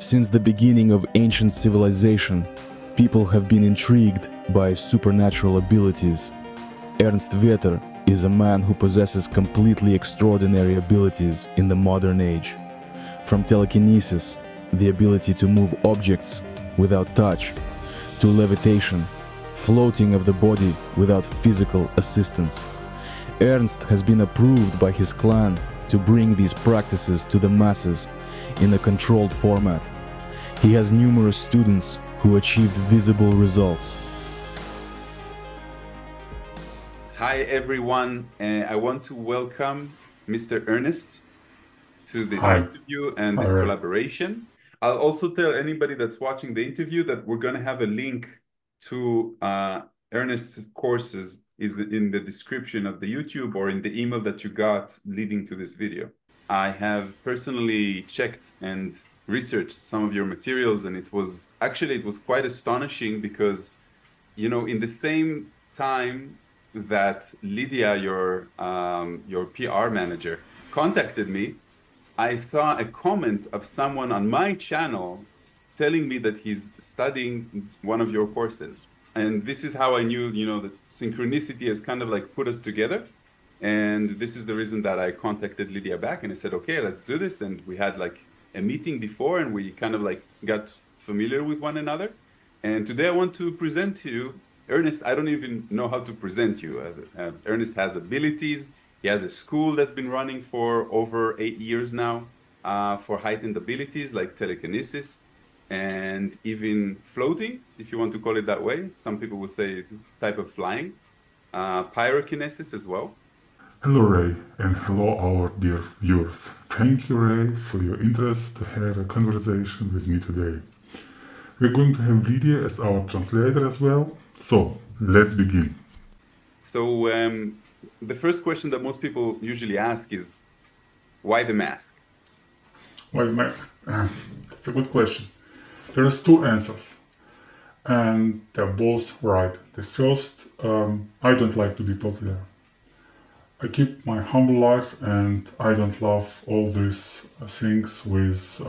Since the beginning of ancient civilization, people have been intrigued by supernatural abilities. Ernst Vetter is a man who possesses completely extraordinary abilities in the modern age. From telekinesis, the ability to move objects without touch, to levitation, floating of the body without physical assistance. Ernst has been approved by his clan to bring these practices to the masses in a controlled format. He has numerous students who achieved visible results. Hi everyone, I want to welcome Mr. Ernest to this interview and this collaboration. I'll also tell anybody that's watching the interview that we're going to have a link to Ernest's courses is in the description of the YouTube or in the email that you got leading to this video. I have personally checked and researched some of your materials, and it was quite astonishing because, you know, in the same time that Lydia, your PR manager, contacted me, I saw a comment of someone on my channel telling me that he's studying one of your courses. And this is how I knew, you know, that synchronicity has kind of like put us together. And this is the reason that I contacted Lydia back and I said, okay, let's do this. And we had like a meeting before and we kind of like got familiar with one another. And today I want to present to you Ernest. I don't even know how to present you. Ernest has abilities. He has a school that's been running for over 8 years now for heightened abilities like telekinesis and even floating, if you want to call it that way. Some people will say it's a type of flying. Pyrokinesis as well. Hello Ray, and hello our dear viewers. Thank you Ray for your interest to have a conversation with me today. We're going to have Lydia as our translator as well. So, let's begin. So, the first question that most people usually ask is, why the mask? Why the mask? That's a good question. There's two answers, and they're both right. The first, I don't like to be popular. I keep my humble life, and I don't love all these things with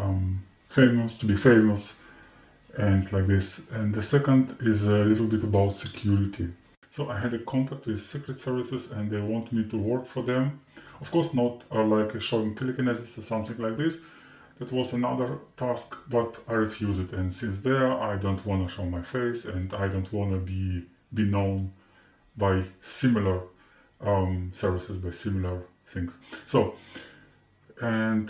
famous, to be famous, and like this. And the second is a little bit about security. So I had a contact with secret services and they want me to work for them. Of course not like showing telekinesis or something like this. That was another task, but I refused it. And since there, I don't want to show my face and I don't want to be known by similar services, by similar things. So, and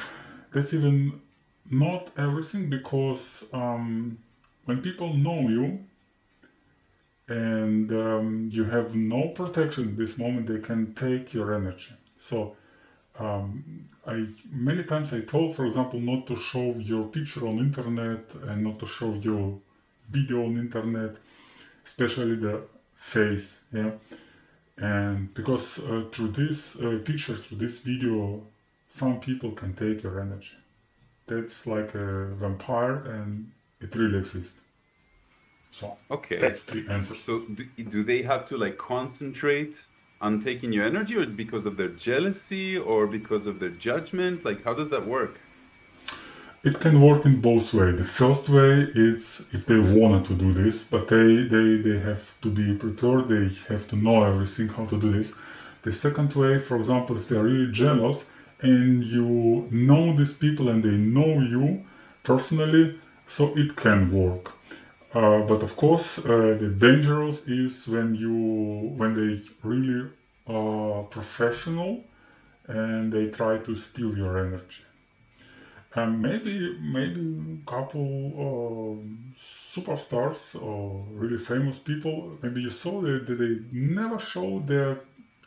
that's even not everything, because when people know you and you have no protection at this moment, they can take your energy. So many times I told, for example, not to show your picture on internet and not to show your video on internet, especially the face, yeah. And because through this picture, through this video, some people can take your energy. That's like a vampire, and it really exists. So okay, that's the answer. So do they have to like concentrate on taking your energy, or because of their jealousy, or because of their judgment? Like, how does that work? It can work in both ways. The first way, it's if they wanted to do this, but they have to be prepared, they have to know everything, how to do this. The second way, for example, if they're really jealous and you know these people and they know you personally, so it can work. But of course, the dangerous is when they really are professional and they try to steal your energy. And maybe a couple superstars or really famous people, maybe you saw that they never show their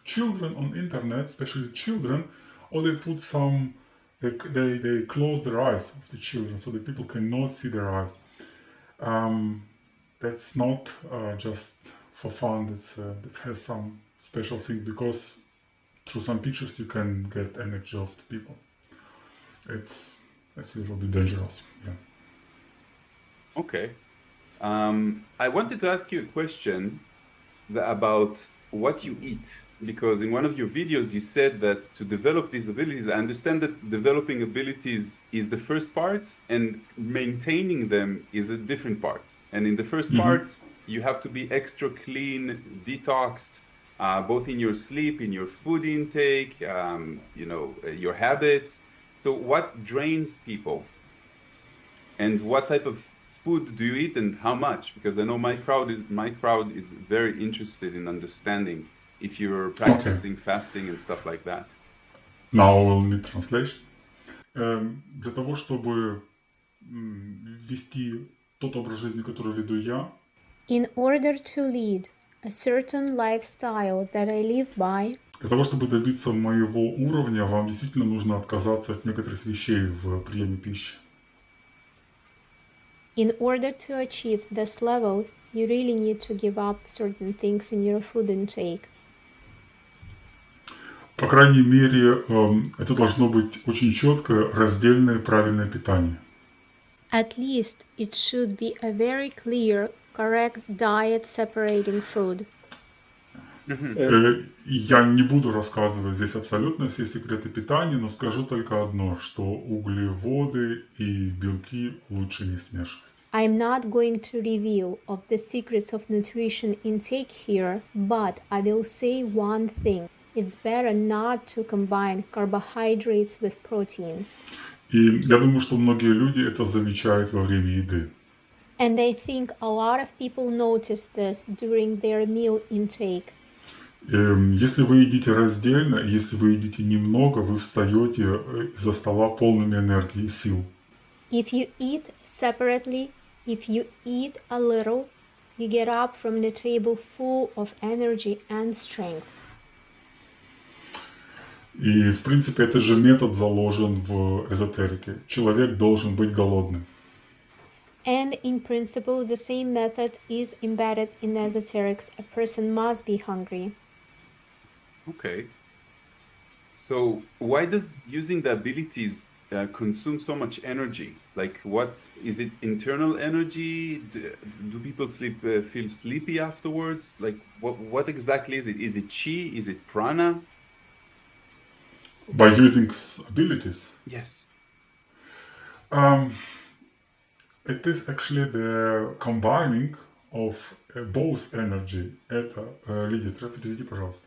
children on internet, especially children, or they put some, they close their eyes of the children so that people cannot see their eyes. That's not just for fun. It has some special thing, because through some pictures you can get energy of the people. It's a little bit dangerous. Yeah. Okay. I wanted to ask you a question about what you eat. because in one of your videos you said that to develop these abilities, I understand that developing abilities is the first part and maintaining them is a different part. And in the first part, you have to be extra clean, detoxed, both in your sleep, in your food intake, your habits. So what drains people? And what type of food do you eat and how much? Because I know my crowd is very interested in understanding if you're practicing fasting and stuff like that. Now we'll need translation. Для того, чтобы вести тот образ жизни, который веду я, in order to lead a certain lifestyle that I live by, для того, чтобы добиться моего уровня, вам действительно нужно отказаться от некоторых вещей в приеме пищи. In order to achieve this level, you really need to give up certain things in your food intake. По крайней мере, это должно быть очень четкое, раздельное, правильное питание. At least it should be a very clear, correct diet separating food. Я не буду рассказывать здесь абсолютно все секреты питания, но скажу только одно, что углеводы и белки лучше не смешивать. I'm not going to reveal of the secrets of nutrition intake here, but I will say one thing. It's better not to combine carbohydrates with proteins. И я думаю, что многие люди это замечают во время еды. And I think a lot of people notice this during their meal intake. Если вы едите раздельно, если вы едите немного, вы встаете из-за стола полными энергии и сил. If you eat separately, if you eat a little, you get up from the table full of energy and strength. И, в принципе, этот же метод заложен в эзотерике. Человек должен быть голодным. And in principle, the same method is embedded in esoterics. A person must be hungry. Okay. So why does using the abilities consume so much energy? Like, what is it? Internal energy? Do people feel sleepy afterwards? Like, what exactly is it? Is it chi? Is it prana? By using abilities? Yes. It is actually the combining of both energy. Это, Лидия, переведи, пожалуйста.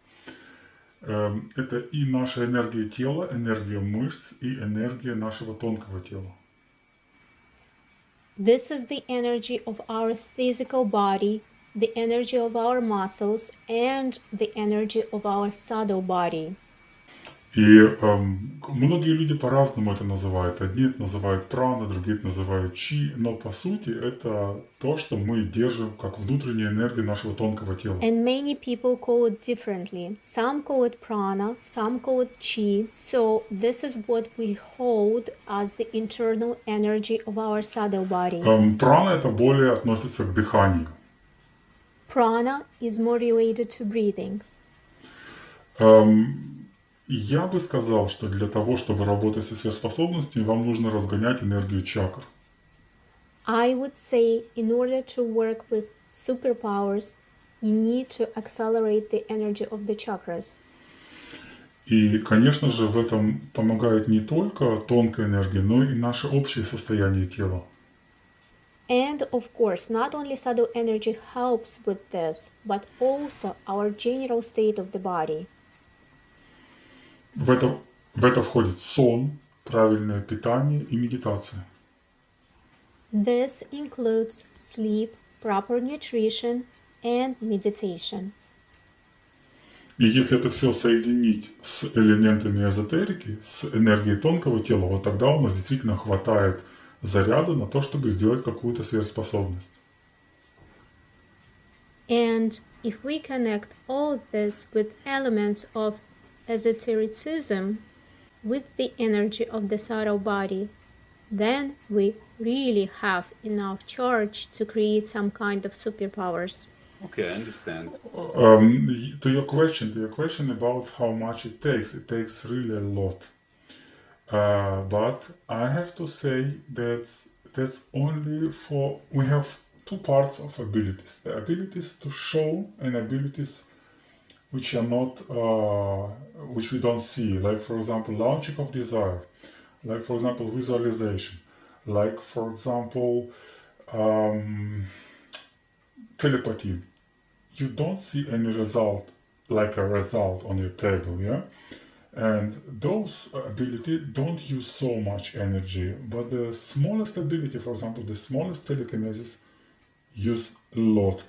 Это и наша энергия тела, энергия мышц и энергия нашего тонкого тела. This is the energy of our physical body, the energy of our muscles, and the energy of our subtle body. И многие люди по-разному это называют. Одни это называют прана, другие это называют чи, но по сути это то, что мы держим как внутренняя энергия нашего тонкого тела. And many people call it differently. Some call it prana, some call it chi. So this is what we hold as the internal energy of our subtle body. Прана это более относится к дыханию. Prana is more related to breathing. Я бы сказал, что для того, чтобы работать со сверхспособностями, вам нужно разгонять энергию чакр. I would say, in order to work with superpowers, you need to accelerate the energy of the chakras. И, конечно же, в этом помогает не только тонкая энергия, но и наше общее состояние тела. And, of course, not only subtle energy helps with this, but also our general state of the body. В это входит сон, правильное питание и медитация. This includes sleep, proper nutrition, and meditation. И если это все соединить с элементами эзотерики, с энергией тонкого тела, вот тогда у нас действительно хватает заряда на то, чтобы сделать какую-то сверхспособность. And if we connect all this with elements of esotericism with the energy of the subtle body, then we really have enough charge to create some kind of superpowers. Okay, I understand. To your question about how much it takes really a lot. But I have to say that's only we have two parts of abilities. The abilities to show and abilities which are not, which we don't see, like for example, launching of desire, like for example, visualization, like for example, telepathy. You don't see any result, like a result on your table, yeah? And those abilities don't use so much energy, but the smallest ability, for example, the smallest telekinesis, use a lot.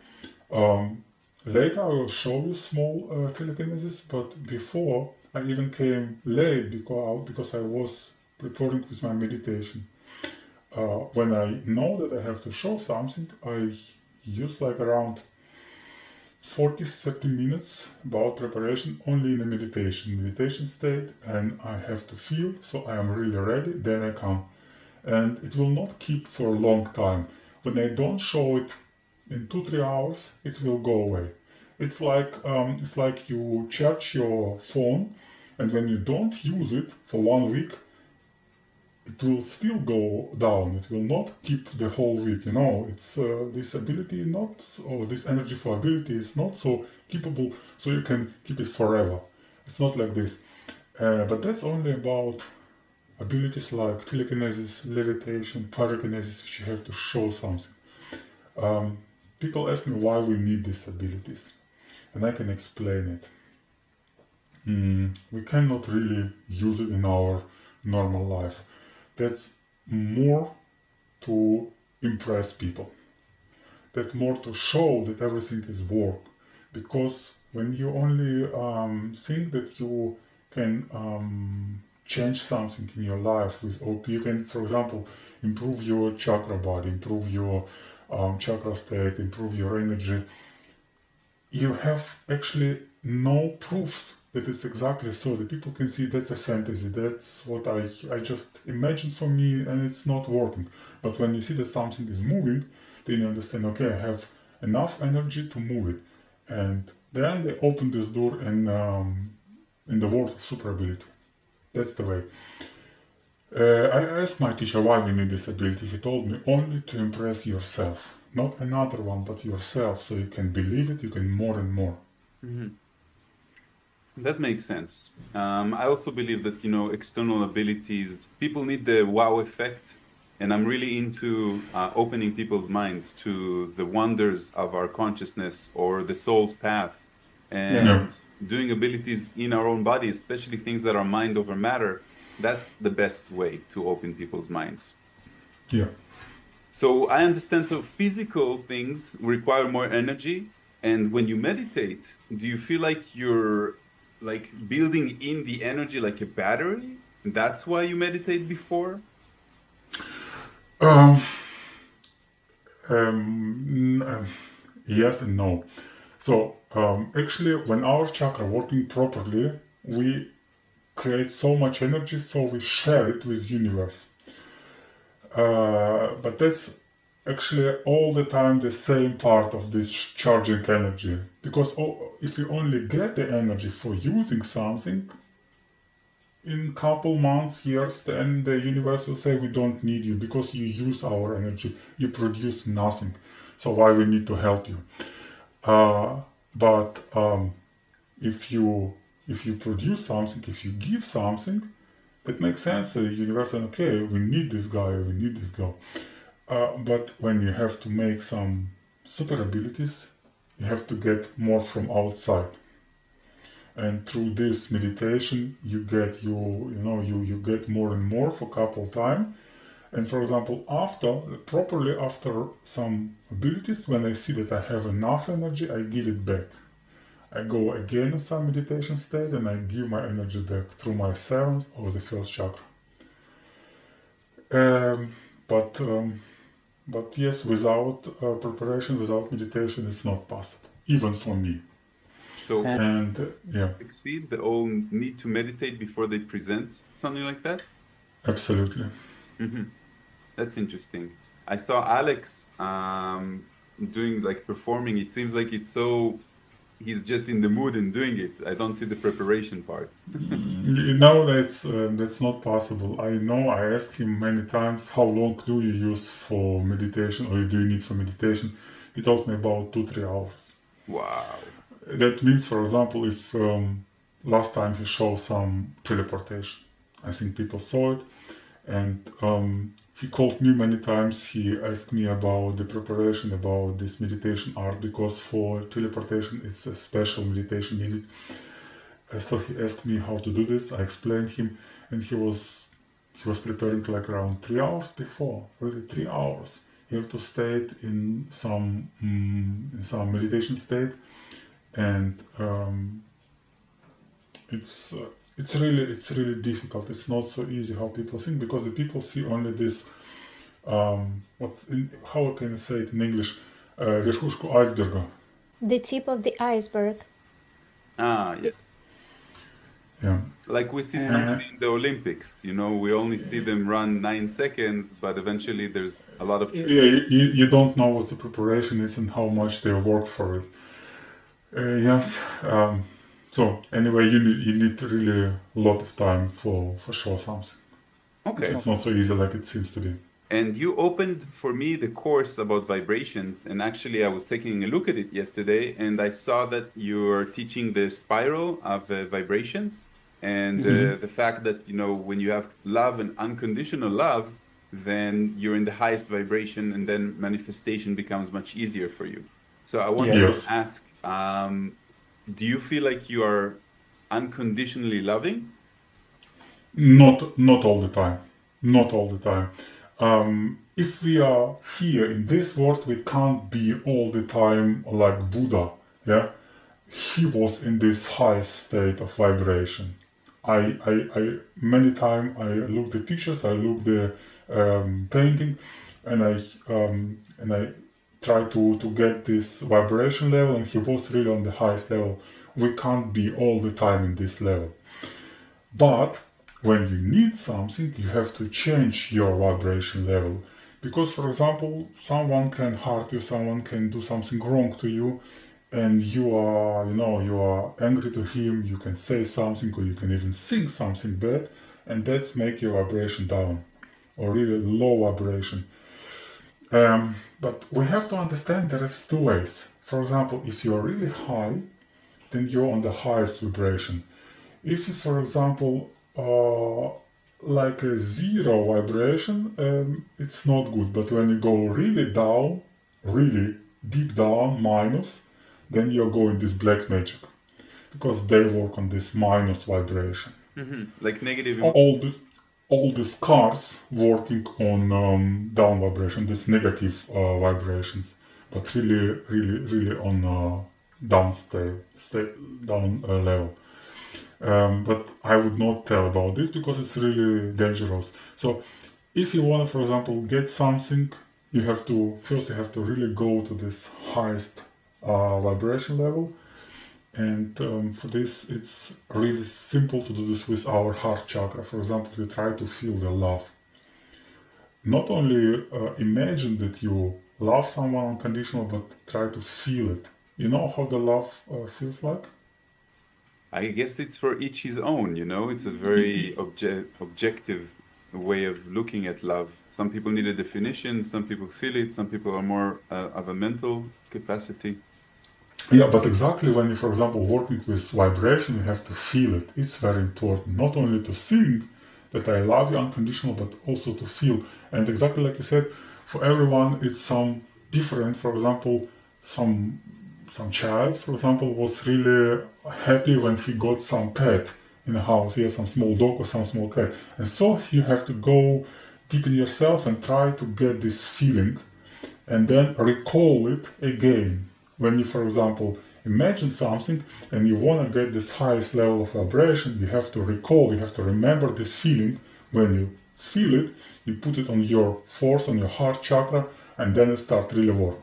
Later I will show you small telekinesis, but before I even came late because I was preparing with my meditation. When I know that I have to show something, I use like around 40-30 minutes about preparation only in a meditation state, and I have to feel, so I am really ready, then I come. And it will not keep for a long time. When I don't show it in 2-3 hours, it will go away. It's like you charge your phone, and when you don't use it for 1 week, it will still go down. It will not keep the whole week. It's this ability or this energy for ability is not so keepable, so you can keep it forever. It's not like this. But that's only about abilities like telekinesis, levitation, pyrokinesis, which you have to show something. People ask me why we need these abilities, and I can explain it. We cannot really use it in our normal life. That's more to impress people. That's more to show that everything is work. Because when you only think that you can change something in your life, or you can, for example, improve your chakra body, improve your chakra state, improve your energy, you have actually no proofs that it's exactly so, that people can see that's a fantasy, that's what I just imagined for me, and it's not working. But when you see that something is moving, then you understand, okay, I have enough energy to move it. And then they open this door in the world of super ability. That's the way. I asked my teacher why we need this ability. He told me only to impress yourself, not another one, but yourself, so you can believe it, you can more and more. Mm-hmm. That makes sense. I also believe that, external abilities, people need the wow effect. And I'm really into opening people's minds to the wonders of our consciousness or the soul's path. And doing abilities in our own body, especially things that are mind over matter, that's the best way to open people's minds. Yeah. So I understand, so physical things require more energy. And when you meditate, do you feel like you're building in the energy like a battery? That's why you meditate before? Yes and no. So actually, when our chakra working properly, we create so much energy, so we share it with universe. But that's actually all the time the same part of this charging energy, because if you only get the energy for using something, in couple months, years, then the universe will say we don't need you because you use our energy, you produce nothing, so why we need to help you. But if you produce something, if you give something, it makes sense. The universe says, okay, we need this guy, we need this girl. But when you have to make some super abilities, you have to get more from outside. And through this meditation, you get you get more and more for a couple time. And for example, after some abilities, when I see that I have enough energy, I give it back. I go again in some meditation state and I give my energy back through my 7th or the 1st chakra. But yes, without preparation, without meditation, it's not possible, even for me. So, yeah. Succeed, they all need to meditate before they present, something like that? Absolutely. Mm-hmm. That's interesting. I saw Alex doing, performing. It seems like he's just in the mood and doing it. I don't see the preparation part. No, that's not possible. I know I asked him many times, how long do you use for meditation, or do you need for meditation? He told me about 2-3 hours. Wow. that means, for example, if last time he showed some teleportation, I think people saw it, and he called me many times. He asked me about the preparation, about this meditation art, because for teleportation it's a special meditation needed. So he asked me how to do this. I explained him, and he was preparing like around 3 hours before. Really, 3 hours. You have to stay in some meditation state, and it's really difficult. It's not so easy how people think, because the people see only this. How can I say it in English? Верхушку айсберга. The tip of the iceberg. Yes. Yeah. Like we see somebody in the Olympics, you know, we only see them run 9 seconds, but eventually there's a lot of... Yeah, you don't know what the preparation is and how much they work for it. Yes. So anyway, you need really a lot of time for sure something. Okay. It's not so easy like it seems to be. And you opened for me the course about vibrations, and actually I was taking a look at it yesterday, and I saw that you're teaching the spiral of vibrations, and the fact that, you know, when you have love and unconditional love, then you're in the highest vibration, and then manifestation becomes much easier for you. So I wanted to ask, do you feel like you are unconditionally loving? Not all the time. Not all the time. If we are here in this world, we can't be all the time like Buddha. Yeah, he was in this high state of vibration. I many times I look the pictures, I look the painting, and I try to get this vibration level, and he was really on the highest level. We can't be all the time in this level, but when you need something, you have to change your vibration level. Because, for example, someone can hurt you, someone can do something wrong to you, and you are angry to him, you can say something, or you can even think something bad, and that's make your vibration down, or really low vibration. But we have to understand there is two ways. For example, if you are really high, then you're on the highest vibration. If you, for example, like a zero vibration, it's not good. But when you go really down, really deep down, minus, then you're going this black magic, because they work on this minus vibration. Like negative. All these cars working on down vibration, this negative vibrations, but really on down level. But I would not tell about this because it's really dangerous. So if you want to, for example, get something, you have to really go to this highest vibration level. And for this, it's really simple to do this with our heart chakra. For example, we try to feel the love. Not only imagine that you love someone unconditional, but try to feel it. You know how the love feels like? I guess it's for each his own, you know? It's a very objective way of looking at love. Some people need a definition, some people feel it, some people are more of a mental capacity. Yeah, but exactly when you, for example, working with vibration, you have to feel it. It's very important, not only to think that I love you unconditional, but also to feel. And exactly like you said, for everyone, it's some different. For example, some child, for example, was really happy when he got some pet in the house, some small dog or some small cat. And so you have to go deep in yourself and try to get this feeling and then recall it again. When you, for example, imagine something and you want to get this highest level of vibration, you have to recall, you have to remember this feeling. When you feel it, you put it on your force, on your heart chakra, and then it starts really work.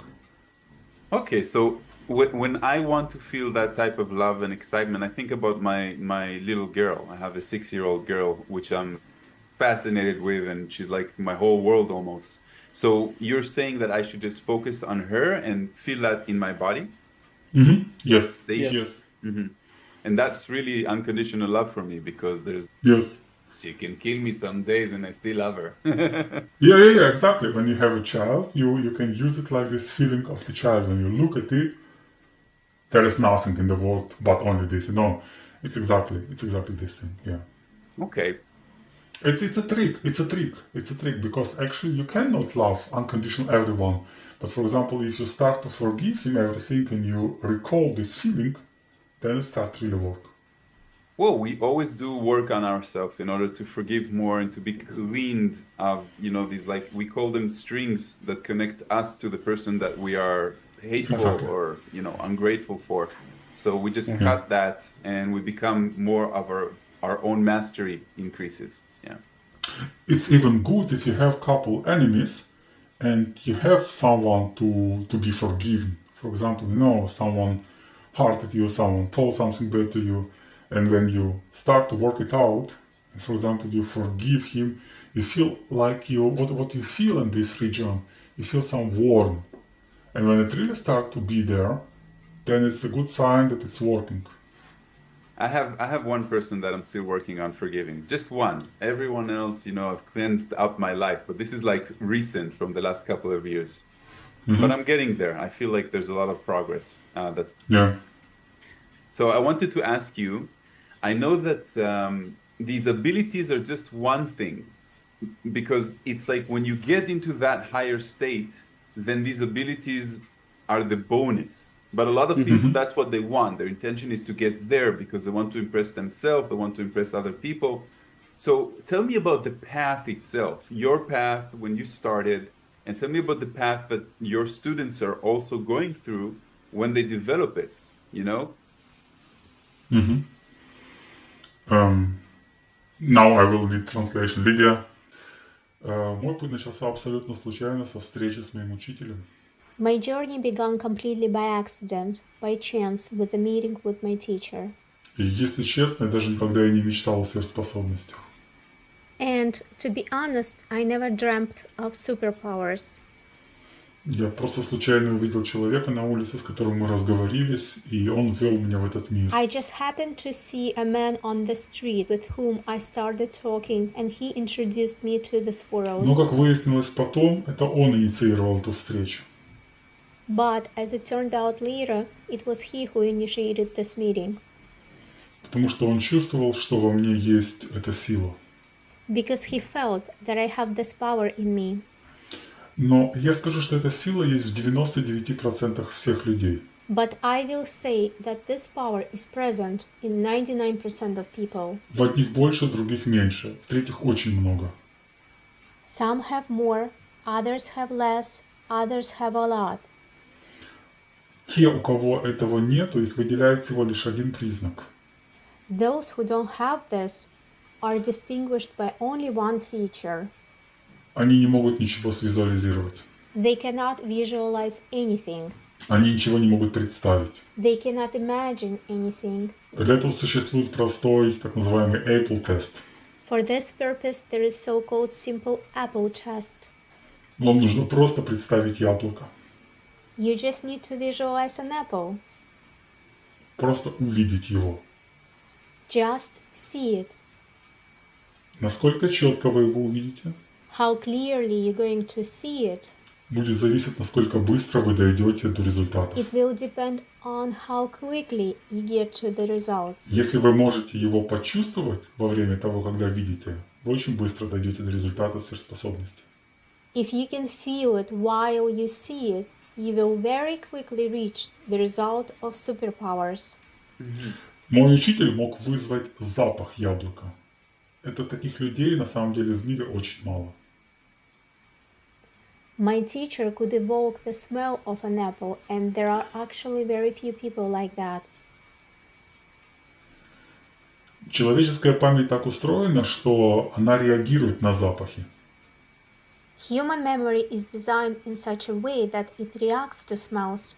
Okay, so when I want to feel that type of love and excitement, I think about my little girl. I have a 6-year-old girl, which I'm fascinated with, and she's like my whole world almost. So you're saying that I should just focus on her and feel that in my body? Mm-hmm. Yes. Yes. Mm-hmm. And that's really unconditional love for me, because there's... Yes. She can kill me some days and I still love her. Yeah, exactly. When you have a child, you can use it like this feeling of the child. When you look at it, there is nothing in the world but only this. No, it's exactly this thing. Yeah. Okay. It's a trick. It's a trick because actually you cannot love unconditionally everyone. But for example, if you start to forgive him everything and you recall this feeling, then it starts really work. Well, we always do work on ourselves in order to forgive more and to be cleaned of, these, like, we call them strings that connect us to the person that we are hateful or, ungrateful for. So we just cut that and we become more of our own mastery increases. Yeah. It's even good if you have couple enemies and you have someone to be forgiven. For example, someone hurted you, someone told something bad to you, and when you start to work it out, for example, you forgive him, you feel like what you feel in this region, you feel some warmth. And when it really starts to be there, then it's a good sign that it's working. I have one person that I'm still working on forgiving. Just one. Everyone else, I've cleansed up my life. But this is like recent from the last couple of years. But I'm getting there. I feel like there's a lot of progress. So I wanted to ask you, I know that these abilities are just one thing. Because it's like when you get into that higher state, then these abilities are the bonus. But a lot of people, that's what they want. Their intention is to get there because they want to impress themselves, they want to impress other people. So tell me about the path itself, your path when you started, and tell me about the path that your students are also going through when they develop it, Now I will need translation. Лидия, мой путь начался абсолютно случайно со встречи с моим учителем. My journey began completely by accident, by chance, with the meeting with my teacher. И если честно, я даже никогда и не мечтал о сверхспособностях. And, to be honest, I never dreamt of superpowers. Я просто случайно увидел человека на улице, с которым мы разговорились, и он ввел меня в этот мир. I just happened to see a man on the street with whom I started talking, and he introduced me to this world. Но, как выяснилось потом, это он инициировал эту встречу. But, as it turned out later, it was he who initiated this meeting. Потому что он чувствовал, что во мне есть эта сила. Because he felt that I have this power in me. Но я скажу, что эта сила есть в 99% всех людей. But I will say that this power is present in 99% of people. В одних больше, в других меньше. В-третьих, очень много. Some have more, others have less, others have a lot. Те, у кого этого нету, их выделяет всего лишь один признак. Those who don't have this are distinguished by only one feature. Они не могут ничего свизуализировать. They cannot visualize anything. Они ничего не могут представить. They cannot imagine anything. Для этого существует простой, так называемый Apple тест. For this purpose, there is so-called simple apple test. Вам нужно просто представить яблоко. You just need to visualize an apple. Просто увидеть его. Just see it. Насколько четко вы его увидите? How clearly you're going to see it. Будет зависеть, насколько быстро вы дойдете до результата. It will depend on how quickly you get to the results. Если вы можете его почувствовать во время того, когда видите, вы очень быстро дойдете до результата сверхспособности. If you can feel it while you see it, you will very quickly reach the result of superpowers. Мой учитель мог вызвать запах яблока. Это таких людей на самом деле в мире очень мало. My teacher could evoke the smell of an apple, and there are actually very few people like that. Человеческая память так устроена, что она реагирует на запахи. Human memory is designed in such a way that it reacts to smells.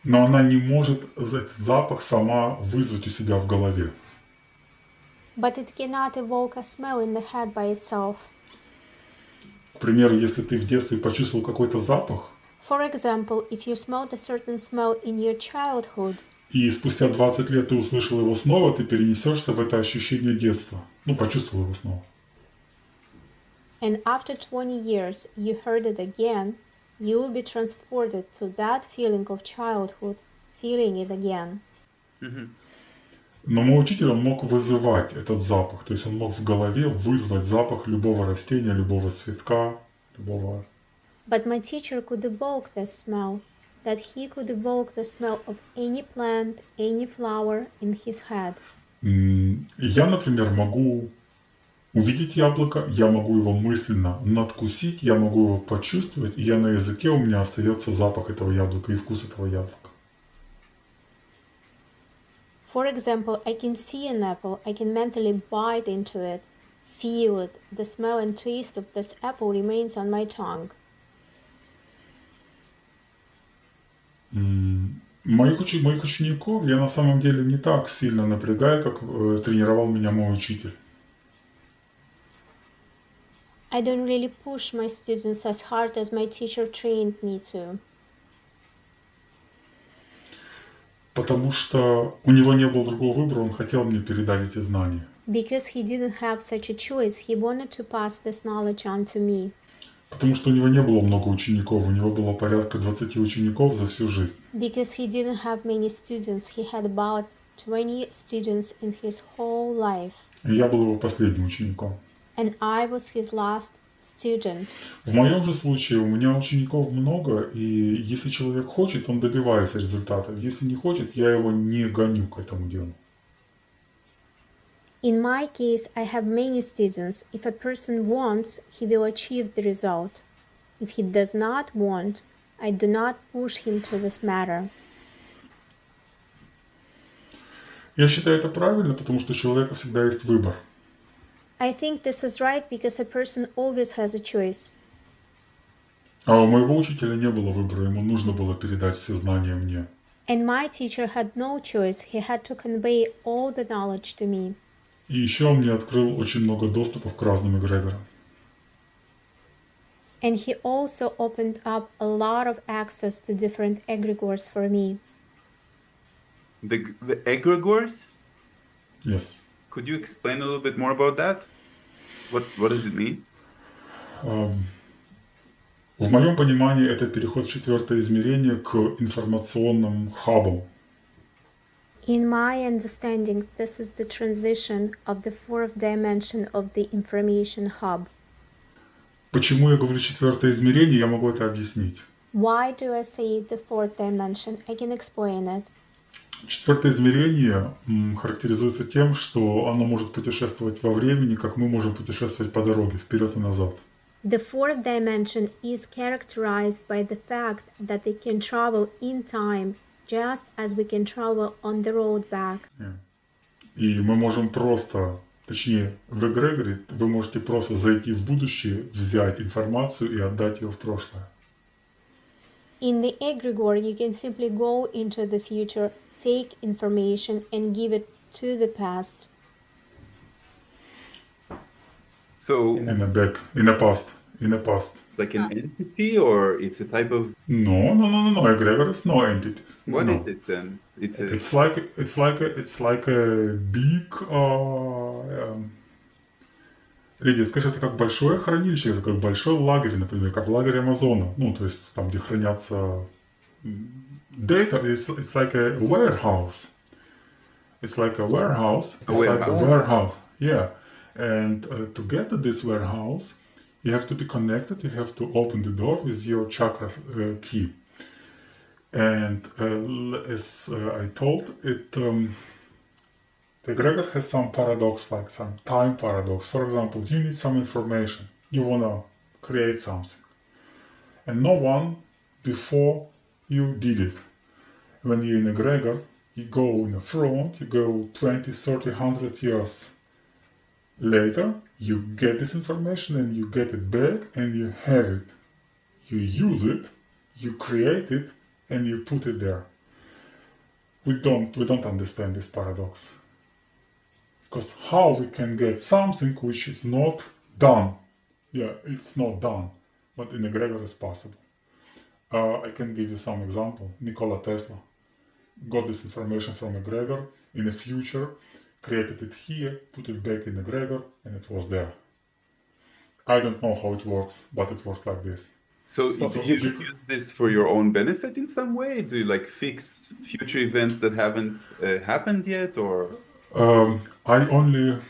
Но она не может этот запах сама вызвать у себя в голове. But it cannot evoke a smell in the head by itself. К примеру, если ты в детстве почувствовал какой-то запах, For example, if you smelled a certain smell in your childhood, и спустя 20 лет ты услышал его снова, ты перенесешься в это ощущение детства. Почувствовал его снова. and after 20 years you heard it again, you will be transported to that feeling of childhood, feeling it again. Но мой учитель, он мог вызывать этот запах, то есть он мог в голове вызвать запах любого растения, любого цветка, любого... But my teacher could evoke the smell, that he could evoke the smell of any plant, any flower in his head. Я, например, могу увидеть яблоко, я могу его мысленно надкусить, я могу его почувствовать, и на языке у меня остается запах этого яблока и вкус этого яблока. For example, I can see an apple, I can mentally bite into it, feel it, the smell and taste of this apple remains on my tongue. Моих учеников я на самом деле не так сильно напрягаю, как тренировал меня мой учитель. I don't really push my students as hard as my teacher trained me to. Потому что у него не было другого выбора, он хотел мне передать эти знания. Because he didn't have such a choice, he wanted to pass this knowledge on to me. Потому что у него не было много учеников, у него было порядка 20 учеников за всю жизнь. Because he didn't have many students, he had about 20 students in his whole life. И я был его последним учеником. And I was his last student. В моем же случае у меня учеников много, и если человек хочет, он добивается результата. Если не хочет, я его не гоню к этому делу. In my case, I have many students. If a person wants, he will achieve the result. If he does not want, I do not push him to this matter. Я считаю это правильно, потому что у человека всегда есть выбор. I think this is right because a person always has a choice. А у моего учителя не было выбора, ему нужно было передать все знания мне. And my teacher had no choice. He had to convey all the knowledge to me. И еще он мне открыл очень много доступов к разным эгрегорам. And he also opened up a lot of access to different egregores for me. The egregores? Yes. Could you explain a little bit more about that? What does it mean? В моем понимании это переход в четвертое измерение к информационным хабам. In my understanding, this is the transition of the fourth dimension of the information hub. Почему я говорю четвертое измерение, я могу это объяснить. Why do I say the fourth dimension? I can explain it. Четвертое измерение характеризуется тем, что оно может путешествовать во времени, как мы можем путешествовать по дороге, вперед и назад. The fourth dimension is characterized by the fact that it can travel in time, just as we can travel on the road back. И мы можем просто, точнее, в эгрегоре вы можете просто зайти в будущее, взять информацию и отдать ее в прошлое. In the egregore, you can simply go into the future, take information and give it to the past. So In the past. it's like an entity, or it's a type of... No. Egregor is no entity. What no. is it then? It's like a big. Лидия, скажи, это как большое хранилище, это как большой лагерь, например, как лагерь Амазона. Ну, то есть там, где хранятся data. It's like a warehouse. It's like a warehouse. Yeah. And to get to this warehouse, you have to be connected. You have to open the door with your chakra key. And as I told, the egregor has some paradox, like some time paradox. For example, you need some information. You want to create something. And no one before you did it. When you're in egregor, you go in the front, you go 20, 30, 100 years later, you get this information and you get it back and you have it. You use it, you create it, and you put it there. We don't understand this paradox. Because how we can get something which is not done? Yeah, it's not done, but in egregor is possible. I can give you some example. Nikola Tesla got this information from egregor in the future, created it here, put it back in egregor, and it was there. I don't know how it works, but it works like this. So do you use this for your own benefit in some way? Do you like fix future events that haven't happened yet, or? I only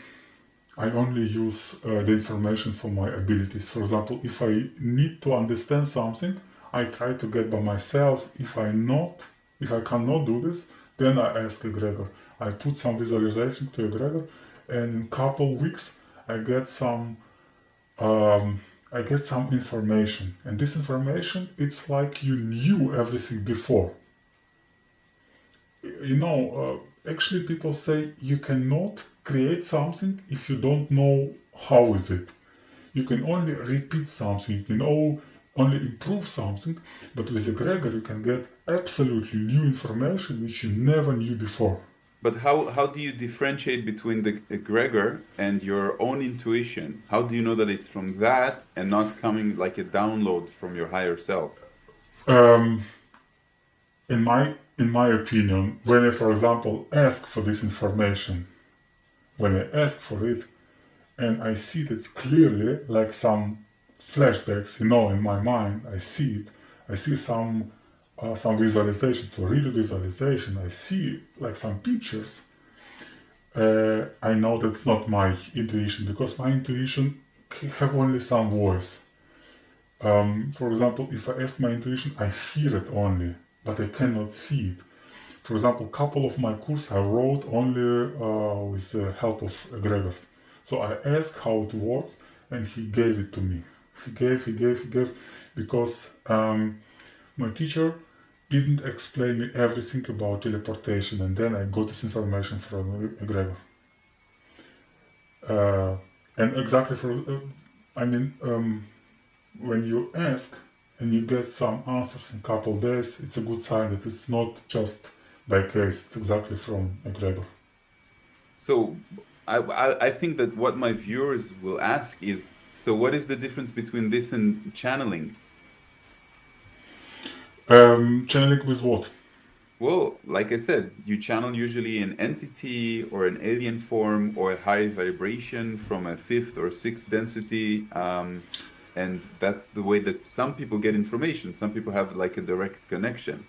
use the information for my abilities. For example, if I need to understand something, I try to get by myself. If I cannot do this, then I ask egregor. I put some visualization to egregor, and in couple weeks I get some information. And this information, it's like you knew everything before. Actually people say you cannot create something if you don't know how is it. You can only repeat something, you can only improve something, but with egregor you can get absolutely new information which you never knew before. But how do you differentiate between the egregor and your own intuition? How do you know that it's from that and not coming like a download from your higher self? In my opinion, when I, for example, ask for this information, when I ask for it, and I see that clearly, like some flashbacks, in my mind, I see it. I see some visualization, so real visualization. I see like some pictures. I know that's not my intuition, because my intuition have only some voice. For example, if I ask my intuition, I hear it only, but I cannot see it. For example, a couple of my courses I wrote only with the help of egregors. So I asked how it works, and he gave it to me. He gave, because my teacher didn't explain me everything about teleportation, and then I got this information from egregor. And exactly when you ask and you get some answers in a couple of days, it's a good sign that it's not just by case, it's exactly from egregor. So I think that what my viewers will ask is, so what is the difference between this and channeling? Channeling with what? Well, like I said, you channel usually an entity or an alien form or a high vibration from a 5th or 6th density. And that's the way that some people get information. Some people have like a direct connection.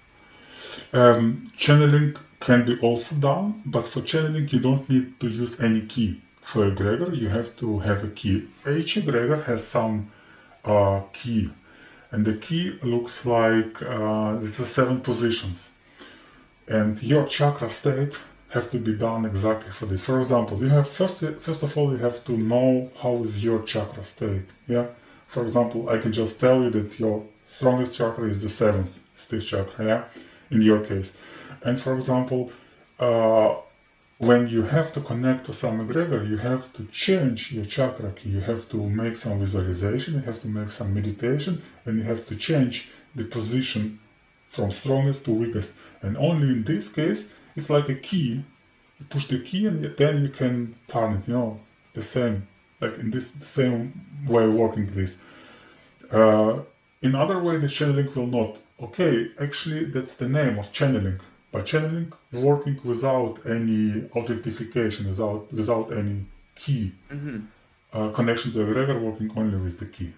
Channeling can be also done, but for channeling you don't need to use any key. For egregor you have to have a key. Each egregor has some key, and the key looks like it's a 7 positions, and your chakra state have to be done exactly for this. For example, you have first of all you have to know how is your chakra state. Yeah. For example, I can just tell you that your strongest chakra is the 7th, it's this chakra, yeah, in your case. And for example, when you have to connect to some egregor, you have to change your chakra key. You have to make some visualization, you have to make some meditation, and you have to change the position from strongest to weakest. And only in this case, it's like a key. You push the key and then you can turn it, the same. Like in the same way of working this. In other way, the channeling will not. Okay, actually that's the name of channeling. But channeling working without any authentication, without any key. Connection to egregor, working only with the key.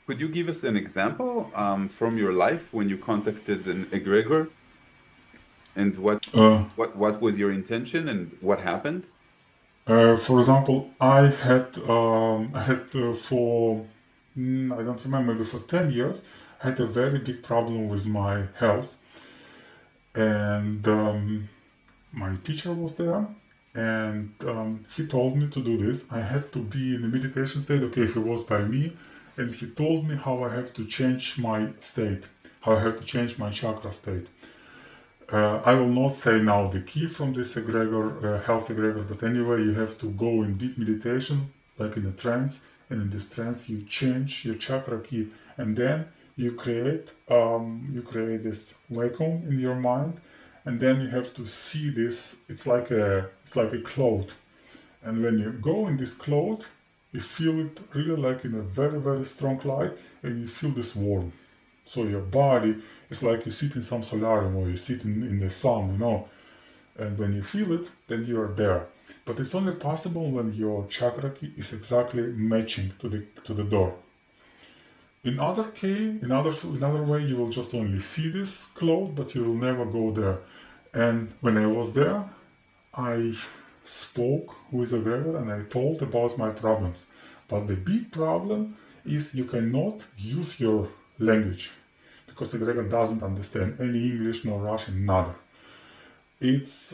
Could you give us an example from your life when you contacted an egregor? And what was your intention and what happened? For example, I had for I don't remember, maybe for 10 years, I had a very big problem with my health, and my teacher was there, and he told me to do this. I had to be in a meditation state. Okay, he was by me, and he told me how I have to change my state, how I have to change my chakra state. I will not say now the key from this egregor, health egregor, but anyway, you have to go in deep meditation, like in a trance, and in this trance you change your chakra key, and then you create this vacuum in your mind, and then you have to see this. It's like a cloud, and when you go in this cloud, you feel it really like in a very, very strong light, and you feel this warm. So your body is like you sit in some solarium or you sit in the sun, and when you feel it, then you are there. But it's only possible when your chakra key is exactly matching to the door. In another way, you will just only see this cloud, but you will never go there. And when I was there, I spoke with egregor and I told about my problems. But the big problem is you cannot use your language because egregor doesn't understand any English, no Russian, nada. It's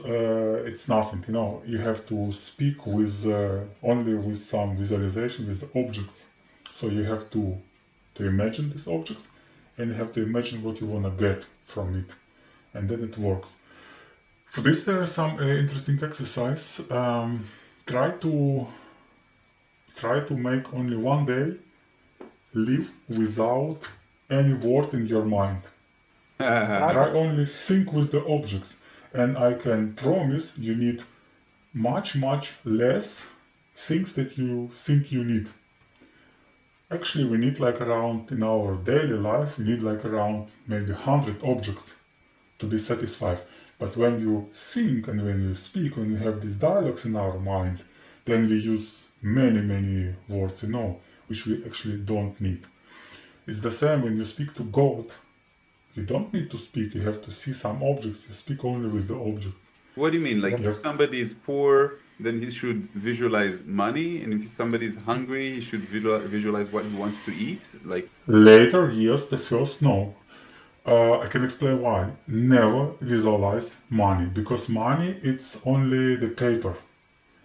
nothing, you know. You have to speak with only with some visualization with the objects. So you have to imagine these objects, and you have to imagine what you want to get from it, and then it works. For this, there is some interesting exercise. Try to make only one day live without any word in your mind. Try only think with the objects, and I can promise you need much less things that you think you need. Actually, we need like around, in our daily life, we need like around maybe 100 objects to be satisfied. But when you think and when you speak, when we have these dialogues in our mind, then we use many words, you know, which we actually don't need. It's the same when you speak to God. You don't need to speak, you have to see some objects, you speak only with the object. What do you mean? Like if somebody is poor, then he should visualize money, and if somebody is hungry, he should visualize what he wants to eat? Like later, yes, the first, no. I can explain why. Never visualize money, because money, it's only the paper.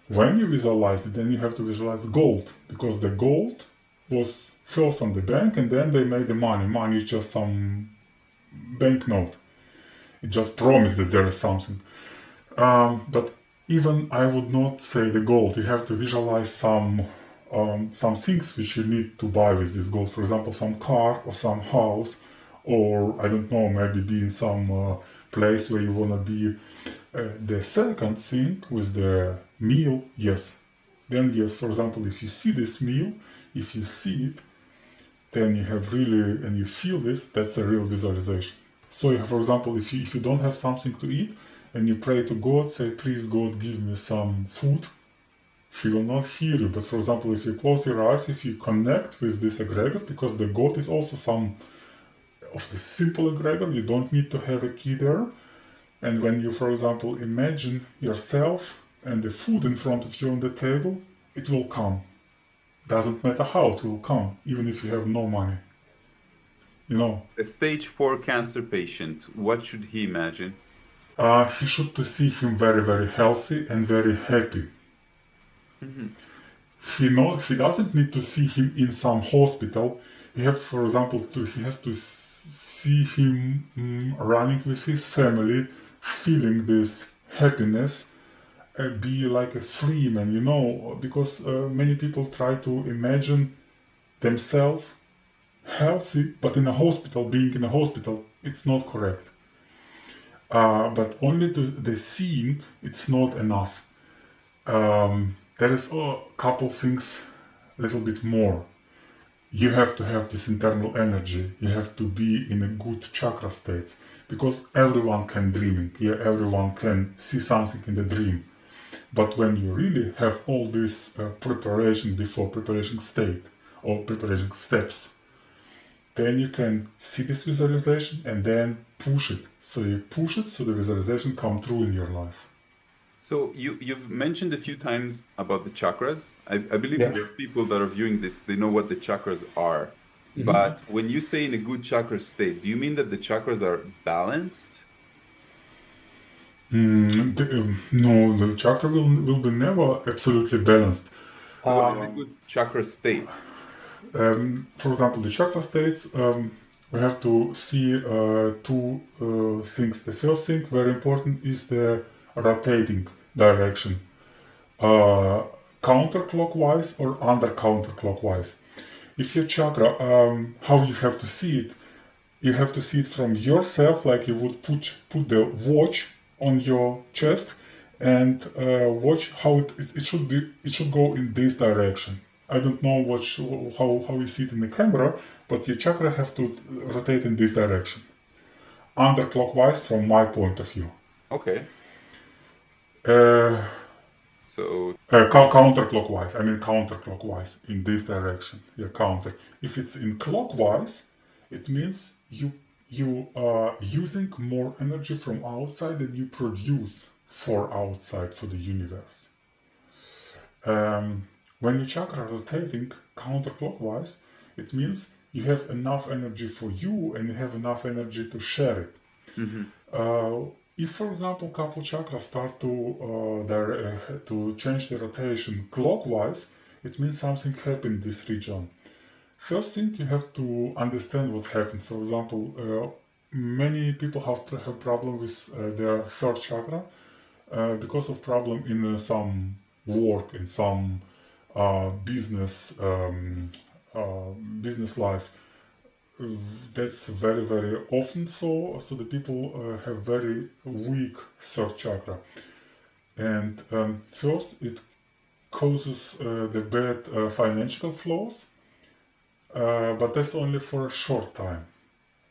When you visualize it, then you have to visualize gold, because the gold was first on the bank, and then they made the money. Money is just some banknote. It just promised that there is something. But even I would not say the gold. You have to visualize some things which you need to buy with this gold. For example, some car or some house, or I don't know, maybe be in some place where you want to be. The second thing with the meal, yes. Then yes, for example, if you see this meal, if you see it, then you have really, and you feel this, that's a real visualization. So you have, for example, if you don't have something to eat, and you pray to God, say, please God, give me some food, He will not hear you. But for example, if you close your eyes, if you connect with this egregor, because the God is also some of the simple egregor, you don't need to have a key there. And when you, for example, imagine yourself and the food in front of you on the table, it will come. Doesn't matter how, it will come, even if you have no money. You know. A stage 4 cancer patient, what should he imagine? He should perceive him very healthy and very happy. Mm-hmm. He doesn't need to see him in some hospital. He has, for example, he has to see him running with his family, feeling this happiness, be like a free man, you know, because many people try to imagine themselves healthy, but in a hospital, being in a hospital, it's not correct. But only the seeing, it's not enough. There is a couple things, a little bit more. You have to have this internal energy. You have to be in a good chakra state, because everyone can dreaming. Yeah, everyone can see something in the dream. But when you really have all this preparation before preparation state or preparation steps, then you can see this visualization and then push it. So you push it so the visualization come true in your life. So you've mentioned a few times about the chakras. I believe most people that are viewing this, they know what the chakras are. Mm-hmm. But when you say in a good chakra state, do you mean that the chakras are balanced? No, the chakra will be never absolutely balanced. So what is a good chakra state? For example, the chakra states, we have to see two things. The first thing, very important, is the rotating direction, counterclockwise or under-counterclockwise. If your chakra, how you have to see it, you have to see it from yourself, like you would put the watch on your chest and watch how it should be. It should go in this direction. I don't know how you see it in the camera, but your chakra have to rotate in this direction, under clockwise from my point of view. Okay. So So counterclockwise. I mean counterclockwise in this direction. Yeah, counter. If it's in clockwise, it means you are using more energy from outside than you produce for outside, for the universe. When your chakra rotating counterclockwise, it means you have enough energy for you and you have enough energy to share it. If, for example, couple chakras start to change the rotation clockwise, it means something happened in this region. First thing, you have to understand what happened. For example, many people have problem with their third chakra because of problem in some work, in some business life. That's very, very often so the people have very weak third chakra. And first, it causes the bad financial flows, but that's only for a short time.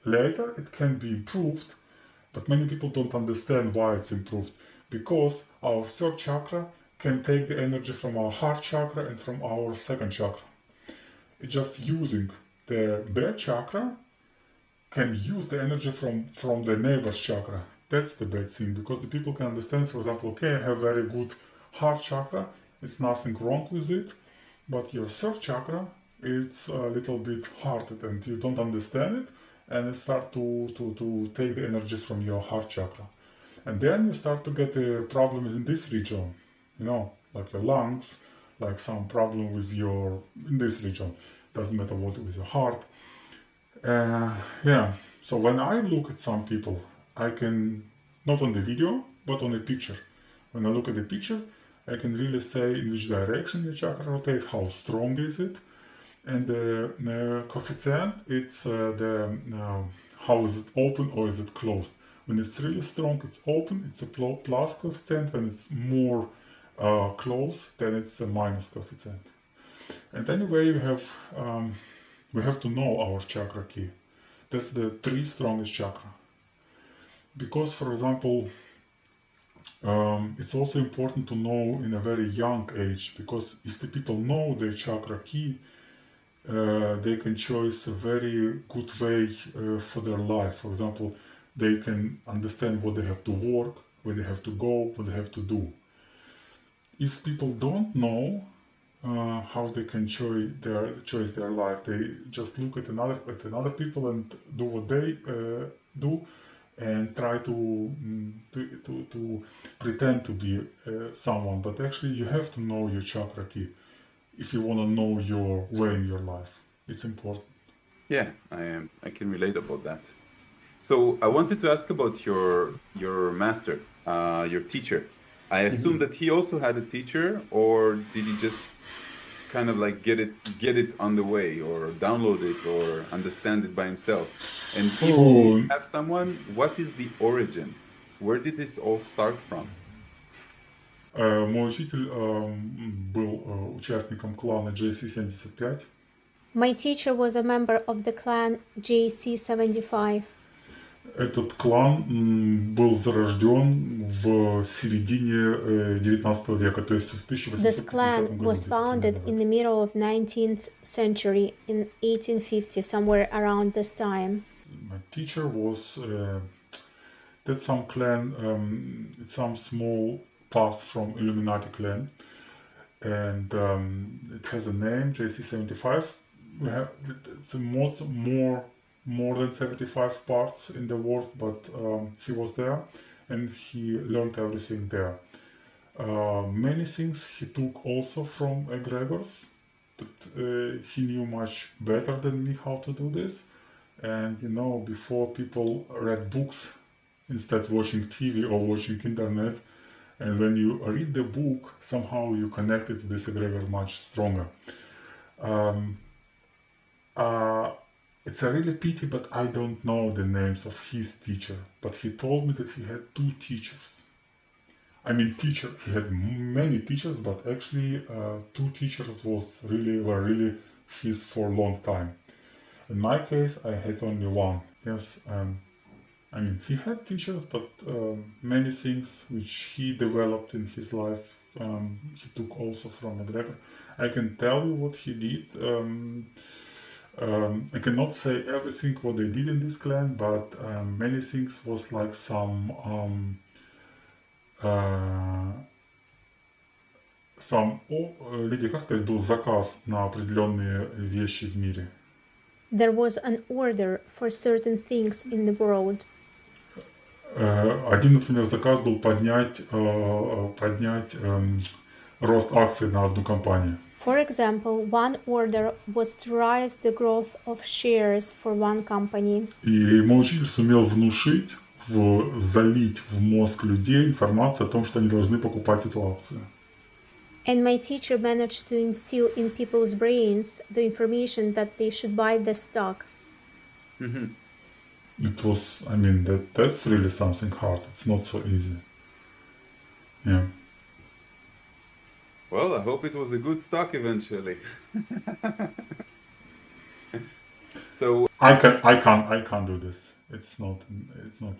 Later, it can be improved, but many people don't understand why it's improved. Because our third chakra can take the energy from our heart chakra and from our second chakra. It's just using the bad chakra can use the energy from the neighbor's chakra. That's the bad thing, because the people can understand, for example, okay, I have very good heart chakra, it's nothing wrong with it, but your third chakra, it's a little bit hard and you don't understand it, and it start to take the energy from your heart chakra. And then you start to get the problems in this region, like your lungs, like some problem with in this region. Doesn't matter what with your heart. So when I look at some people, I can, not on the video, but on a picture. When I look at the picture, I can really say in which direction the chakra rotates, how strong is it, and the coefficient, it's how is it open or is it closed. When it's really strong, it's open, it's a plus coefficient. When it's more close, then it's a minus coefficient. And anyway, we have to know our chakra key. That's the 3 strongest chakra. Because, for example, it's also important to know in a very young age, because if the people know their chakra key, they can choose a very good way for their life. For example, they can understand what they have to work, where they have to go, what they have to do. If people don't know how they can choose their life, they just look at another people and do what they do, and try to pretend to be someone. But actually, you have to know your chakra key if you want to know your way in your life. It's important. Yeah, I can relate about that. So I wanted to ask about your master, your teacher. I assume that he also had a teacher, or did he just kind of like get it on the way, or download it, or understand it by himself? And if you have someone, what is the origin? Where did this all start from? Мой учитель был участником клана JC-75. My teacher was a member of the clan JC-75. Этот клан был зарожден в середине 19 века, то есть в 1850 году. This clan was founded in the middle of 19th century, in 1850, somewhere around this time. My teacher was that's some clan, it's some small path from Illuminati clan, and it has a name, JC-75. We have it's more than 75 parts in the world, but he was there and he learned everything there. Many things he took also from egregors, but he knew much better than me how to do this. And before people read books instead watching TV or watching internet, and when you read the book, somehow you connect it to this egregor much stronger. It's a really pity, but I don't know the names of his teacher. But he told me that he had 2 teachers. I mean, he had many teachers, but actually 2 teachers were really his for a long time. In my case, I had only 1. Yes, he had teachers, but many things which he developed in his life, he took also from McGregor. I can tell you what he did. I cannot say everything what they did in this clan, but many things was like some как сказать, был заказ на определенные вещи в мире. There was an order for certain things in the world. Один, например, заказ был поднять рост акций на одну компанию. For example, one order was to rise the growth of shares for one company. И мой учитель сумел внушить, залить в мозг людей информацию о том, что они должны покупать эту акцию. And my teacher managed to instill in people's brains the information that they should buy the stock. Mm-hmm. It was, I mean, that's really something hard. It's not so easy. Yeah. Well, I hope it was a good stock eventually. So I can't do this. It's not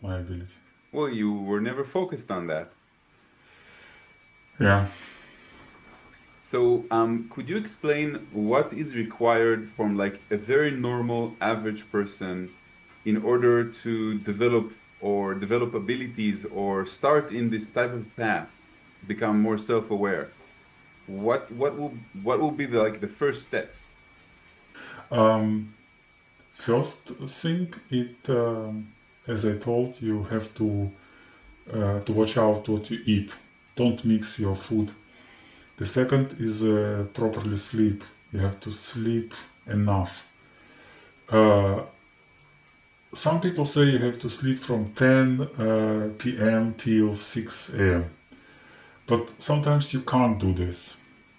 my ability. Well, you were never focused on that. Yeah. So could you explain what is required from like a very normal average person in order to develop abilities or start in this type of path, become more self-aware? What will be the first steps? First thing, as I told you, have to watch out what you eat. Don't mix your food. The second is properly sleep. You have to sleep enough. Some people say you have to sleep from 10 p.m. till 6 a.m. But sometimes you can't do this.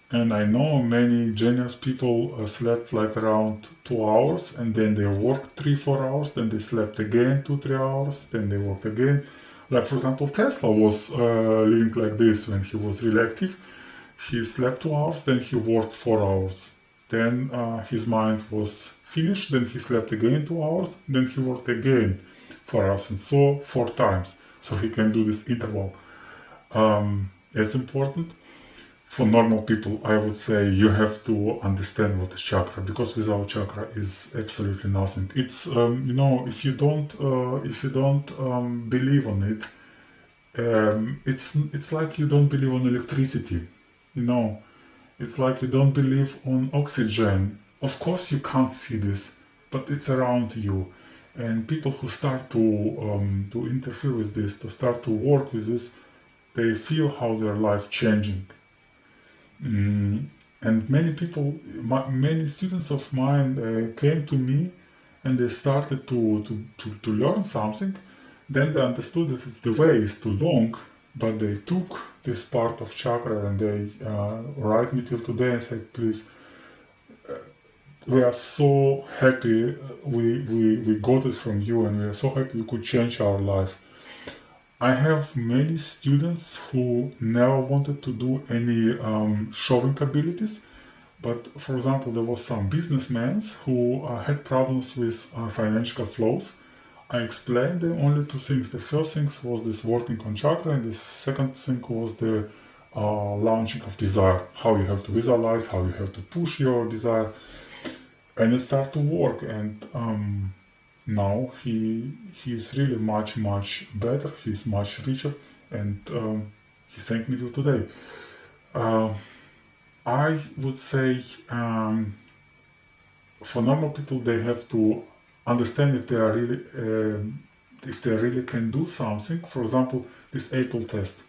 And I know many genius people slept like around 2 hours, and then they worked 3-4 hours, then they slept again 2-3 hours, then they worked again. Like for example, Tesla was living like this when he was really active. He slept 2 hours, then he worked 4 hours. Then his mind was finished, then he slept again 2 hours, then he worked again 4 hours, and so 4 times. So he can do this interval. It's important. For normal people, I would say you have to understand what is chakra, because without chakra is absolutely nothing. It's if you don't believe on it, it's like you don't believe on electricity. It's like you don't believe on oxygen. Of course, you can't see this, but it's around you. And people who start to interfere with this, to start to work with this, they feel how their life changing. And many people, many students of mine came to me and they started to learn something. Then they understood that the way is too long, but they took this part of chakra and they write me till today and said, please, we are so happy we got it from you, and we are so happy we could change our life. I have many students who never wanted to do any showing abilities, but for example, there was some businessmen who had problems with financial flows. I explained them only 2 things. The first thing was this working on chakra, and the second thing was the launching of desire, how you have to visualize, how you have to push your desire, and it started to work. And now he's really much better. He's much richer, and he thanked me till today. I would say for normal people, they have to understand if they really can do something. For example, this Apple test,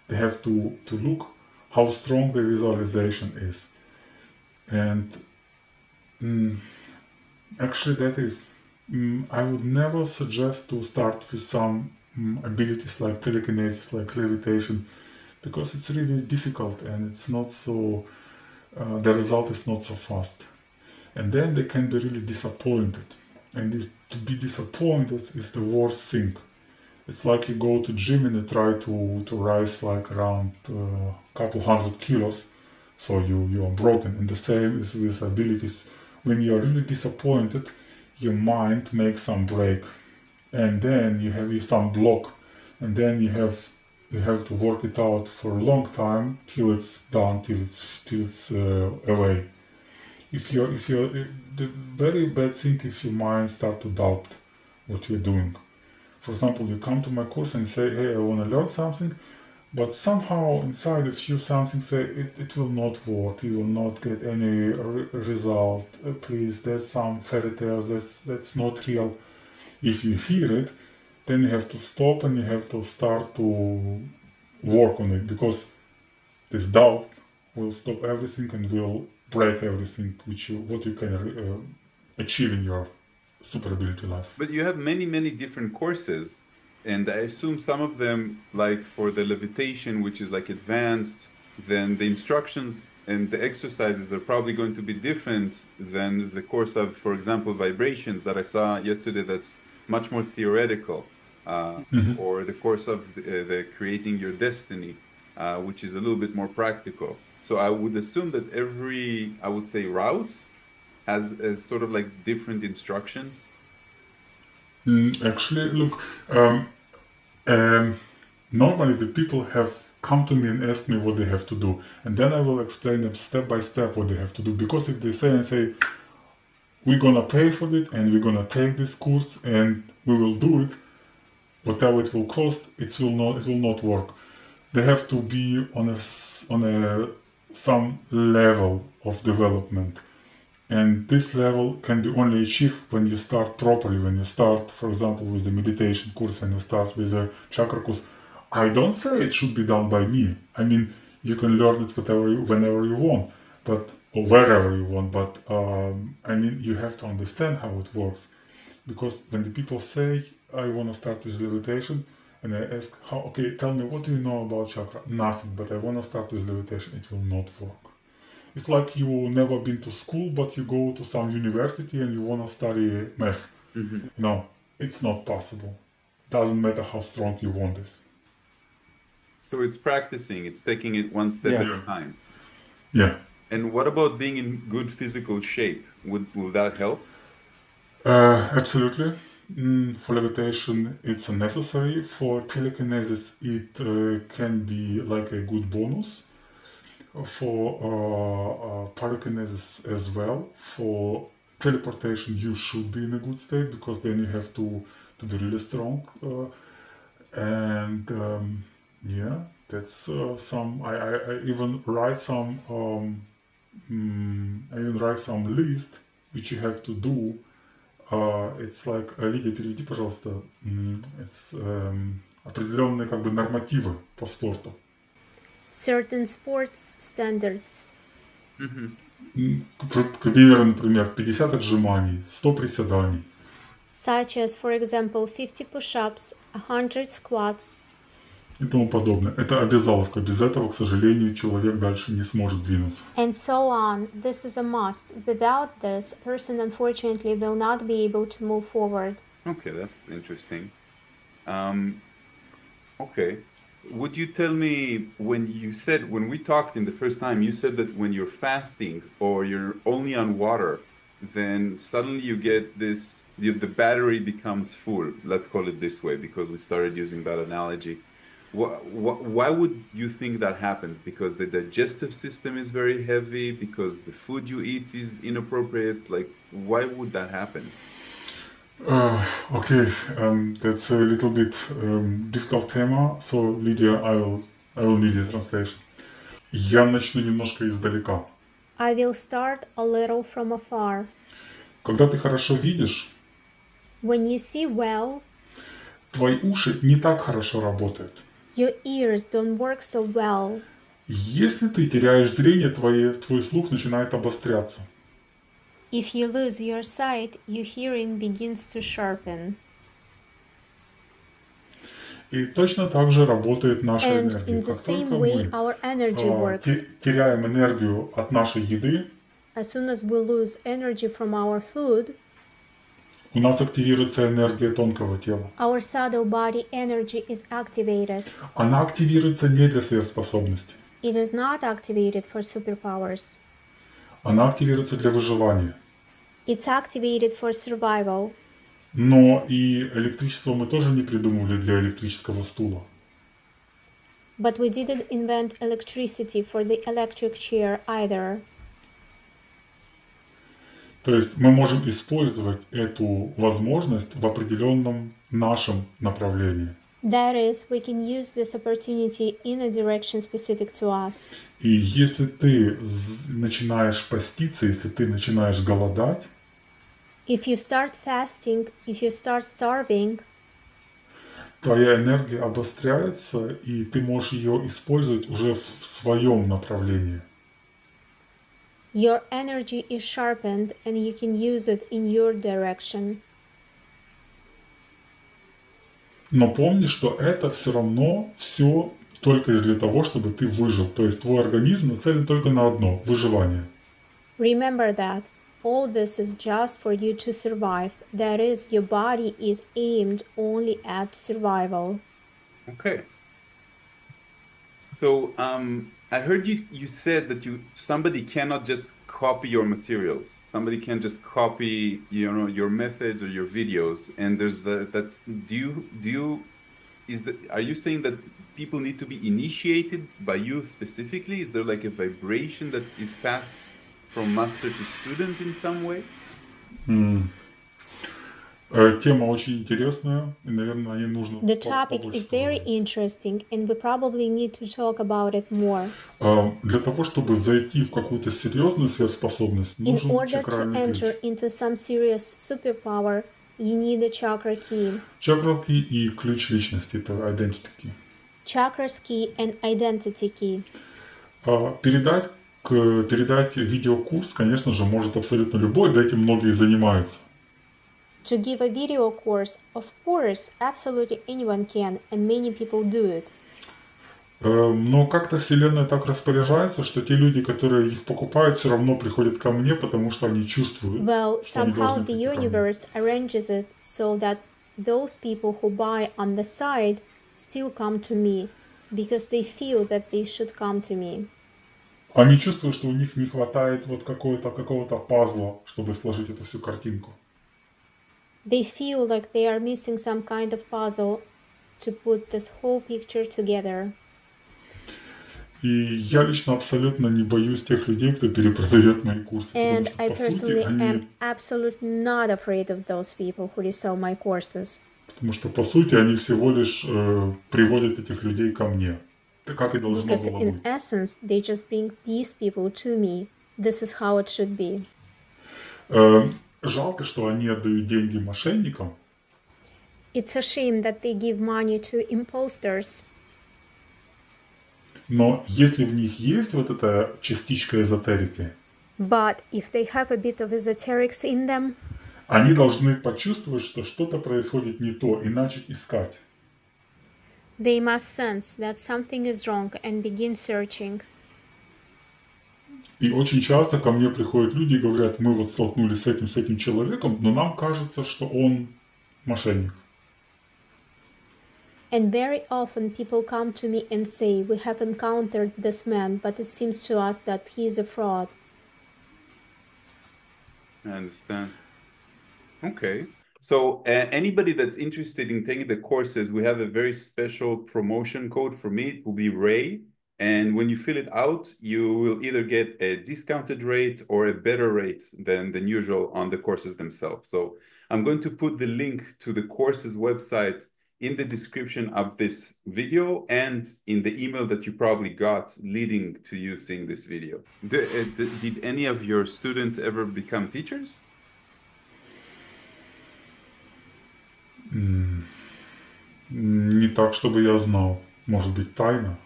they have to look how strong the visualization is, and actually that is. I would never suggest to start with some abilities like telekinesis, like levitation, because it's really difficult and it's not so, the result is not so fast. And then they can be really disappointed. And to be disappointed is the worst thing. It's like you go to gym and you try to rise like around a couple 100 kilos, so you are broken. And the same is with abilities. When you are really disappointed, your mind makes some break, and then you have some block, and then you have you have to work it out for a long time till it's done, till it's away. The very bad thing if your mind start to doubt what you're doing. For example, you come to my course and say, hey, I want to learn something, but somehow inside of you something say it will not work, you will not get any result. Please, there's some fairy tales, that's not real. If you hear it, then you have to stop and you have to start to work on it, because this doubt will stop everything and will break everything what you can achieve in your super ability life. But you have many different courses, and I assume some of them, like for the levitation, which is like advanced, then the instructions and the exercises are probably going to be different than the course of, for example, vibrations that I saw yesterday that's much more theoretical, or the course of the creating your destiny, which is a little bit more practical. So I would assume that every, I would say, route has sort of like different instructions. Actually, look, normally the people have come to me and ask me what they have to do, and then I will explain them step by step what they have to do. Because if they say, we're gonna pay for it and we're gonna take this course and we will do it, whatever it will cost, it will not work. They have to be on some level of development. And this level can be only achieved when you start properly, when you start, for example, with the meditation course, when you start with the chakra course. I don't say it should be done by me. I mean, you can learn it whenever you want, or wherever you want, but I mean, you have to understand how it works. Because when the people say, I want to start with levitation, and I ask, okay, tell me, what do you know about chakra? Nothing, but I want to start with levitation. It will not work. It's like you never been to school, but you go to some university and you want to study math. No, it's not possible. Doesn't matter how strong you want this. So it's practicing, it's taking it one step at a time. Yeah. And what about being in good physical shape? Would that help? Absolutely. For levitation, it's necessary. For telekinesis, it can be like a good bonus. For pyrokinesis as well. For teleportation, you should be in a good state, because then you have to be really strong. Yeah, that's some. I even write some. I even write some list which you have to do. It's like, Лидия, переведи, пожалуйста. It's определенные как бы нормативы по спорту. Certain sports standards. К примеру, например, 50 отжиманий, 100 приседаний. Such as, for example, 50 push-ups, 100 squats. И тому подобное. Это обязаловка. Без этого, к сожалению, человек дальше не сможет двинуться. And so on. This is a must. Without this, a person unfortunately will not be able to move forward. Okay, that's interesting. Okay. Would you tell me, when we talked in the first time, you said that when you're fasting or you're only on water, then suddenly you get this, the battery becomes full. Let's call it this way, because we started using that analogy. Why would you think that happens? Because the digestive system is very heavy? Because the food you eat is inappropriate? Like, why would that happen? Okay, that's a little bit difficult tema. So, Lydia, I will need your translation. Я начну немножко издалека. I will start a little from afar. Когда ты хорошо видишь, when you see well, твои уши не так хорошо работают. Your ears don't work so well. Если ты теряешь зрение, твой слух начинает обостряться. If you lose your sight, your hearing begins to sharpen. И точно так же работает наша энергия. In the same way, our energy works. Теряем энергию от нашей еды, as soon as we lose energy from our food, у нас активируется энергия тонкого тела. Our subtle body energy is activated. Она активируется не для сверхспособностей. It is not activated for superpowers. Она активируется для выживания. It's activated for survival. Но и электричество мы тоже не придумали для электрического стула. But we didn't invent electricity for the electric chair either. То есть мы можем использовать эту возможность в определенном нашем направлении. That is, we can use this opportunity in a direction specific to us. И если ты начинаешь поститься, если ты начинаешь голодать, If you start fasting, if you start starving, твоя энергия обостряется, и ты можешь ее использовать уже в своем направлении. your energy is sharpened and you can use it in your direction. Но помни, что это все равно все только лишь для того, чтобы ты выжил. То есть твой организм нацелен только на одно – выживание. Remember that all this is just for you to survive. That is, your body is aimed only at survival. Okay. So I heard you said that somebody cannot just copy your materials. Somebody can just copy your methods or your videos. And there's are you saying that people need to be initiated by you specifically? Is there like a vibration that is passed from master to student in some way? Тема очень интересная, и, наверное, ей нужно The topic is very interesting, and we probably need to talk about it more. Для того, чтобы зайти в какую-то серьезную сверхспособность, нужен чакральный ключ. In order to enter into some serious superpower, you need a chakra key. Chakra key и ключ личности, это identity key. Chakras key and identity key. Передать видеокурс, конечно же, может абсолютно любой, да этим многие занимаются. To give a video course, of course, absolutely anyone can, and many people do it. Но как-то Вселенная так распоряжается, что те люди, которые их покупают, все равно приходят ко мне, потому что они чувствуют. Well, somehow the universe arranges it so that those people who buy on the side still come to me, because they feel that they should come to me. Они чувствуют, что у них не хватает вот какого-то пазла, чтобы сложить эту всю картинку. They feel like they are missing some kind of puzzle to put this whole picture together. И я лично абсолютно не боюсь тех людей, кто перепродает мои курсы. And I personally am absolutely not afraid of those people who resell my courses. Потому что, по сути, они всего лишь приводят этих людей ко мне. Как и должно было быть. Because in essence, they just bring these people to me. This is how it should be. Жалко, что они отдают деньги мошенникам. It's a shame that they give money to imposters. Но если в них есть вот эта частичка эзотерики, But if they have a bit of esoterics in them, они должны почувствовать, что что-то происходит не то, и начать искать. they must sense that something is wrong and begin searching. И очень часто ко мне приходят люди и говорят, мы вот столкнулись с этим человеком, но нам кажется, что он мошенник. And very often people come to me and say, we have encountered this man, but it seems to us that he is a fraud. I understand. Okay. So anybody that's interested in taking the courses, we have a very special promotion code. For me, it will be Ray. And when you fill it out, you will either get a discounted rate or a better rate than usual on the courses themselves. So I'm going to put the link to the courses website in the description of this video and in the email that you probably got leading to you seeing this video. Did any of your students ever become teachers? Не так, чтобы я знал. Может быть, тайна?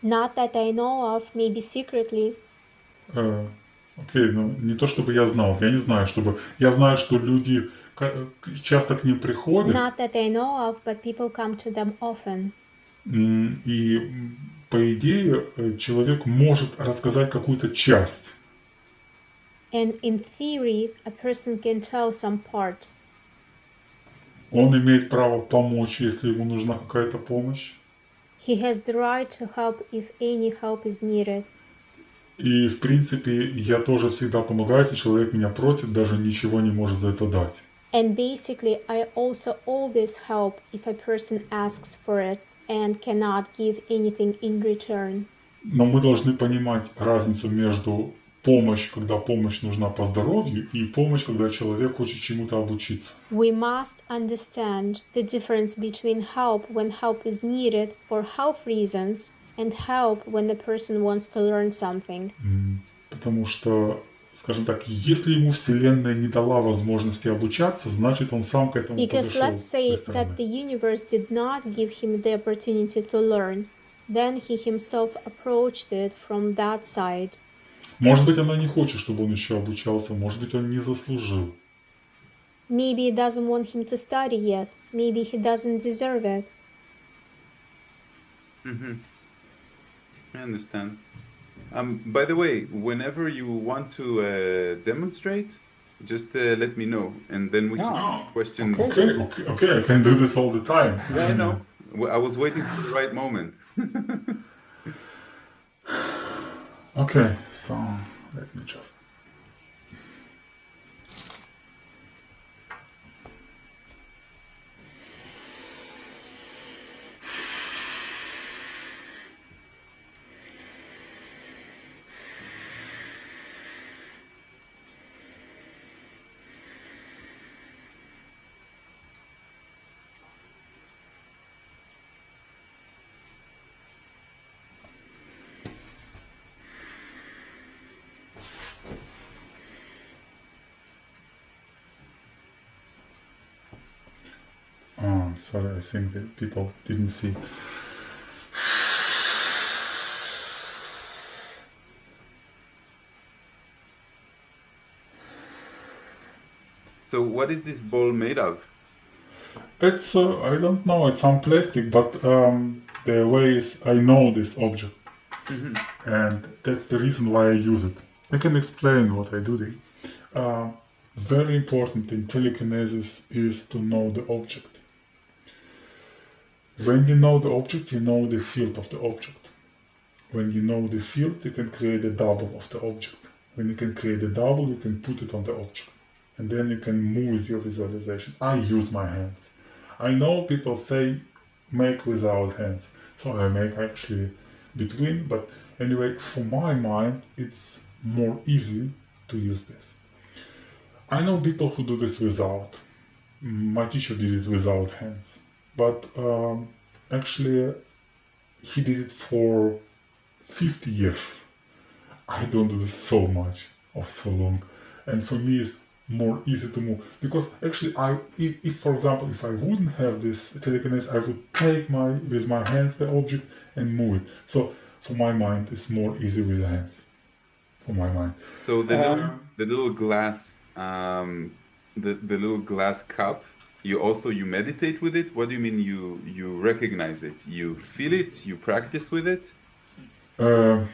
Not that I know of, maybe secretly. Окей, ну не то, чтобы я знал. Я не знаю, чтобы... Я знаю, что люди часто к ним приходят. Not that I know of, but people come to them often. И, по идее, человек может рассказать какую-то часть. And in theory, a person can tell some part. Он имеет право помочь, если ему нужна какая-то помощь. He has the right to help if any help is needed. И, в принципе, я тоже всегда помогаю, если человек меня просит, даже ничего не может за это дать. And basically, I also always help if a person asks for it, and cannot give anything in return. Но мы должны понимать разницу между помощью, когда помощь нужна по здоровью, и помощь, когда человек хочет чему-то обучиться. We must understand the difference between help when help is needed for health reasons and help when the person wants to learn something. Потому что, скажем так, если ему Вселенная не дала возможности обучаться, значит он сам к этому Because подошел. let's say that the universe did not give him the opportunity to learn, then he himself approached it from that side. Может быть, она не хочет, чтобы он еще обучался, может быть, он не заслужил. Maybe he doesn't want him to study yet. Maybe he doesn't deserve it. I understand. By the way, whenever you want to demonstrate, just let me know, and then we can ask questions. Okay, I can do this all the time. Yeah, I know. I was waiting for the right moment. Okay, so let me just... Sorry, I think that people didn't see. So what is this ball made of? It's, I don't know, it's some plastic, but the way is, I know this object. And that's the reason why I use it. I can explain what I do there. Very important in telekinesis is to know the object. When you know the object, you know the field of the object. When you know the field, you can create a double of the object. When you can create a double, you can put it on the object. And then you can move with your visualization. I use my hands. I know people say make without hands. So I make actually between, but anyway, for my mind, it's more easy to use this. I know people who do this without. My teacher did it without hands. But actually, he did it for 50 years. I don't do this so much or so long. And for me, it's more easy to move. Because actually, if for example, if I wouldn't have this telekinesis, I would take with my hands the object and move it. So for my mind, it's more easy with the hands. For my mind. So the little glass, the little glass cup. You meditate with it? What do you mean you recognize it? You feel it? You practice with it? Well,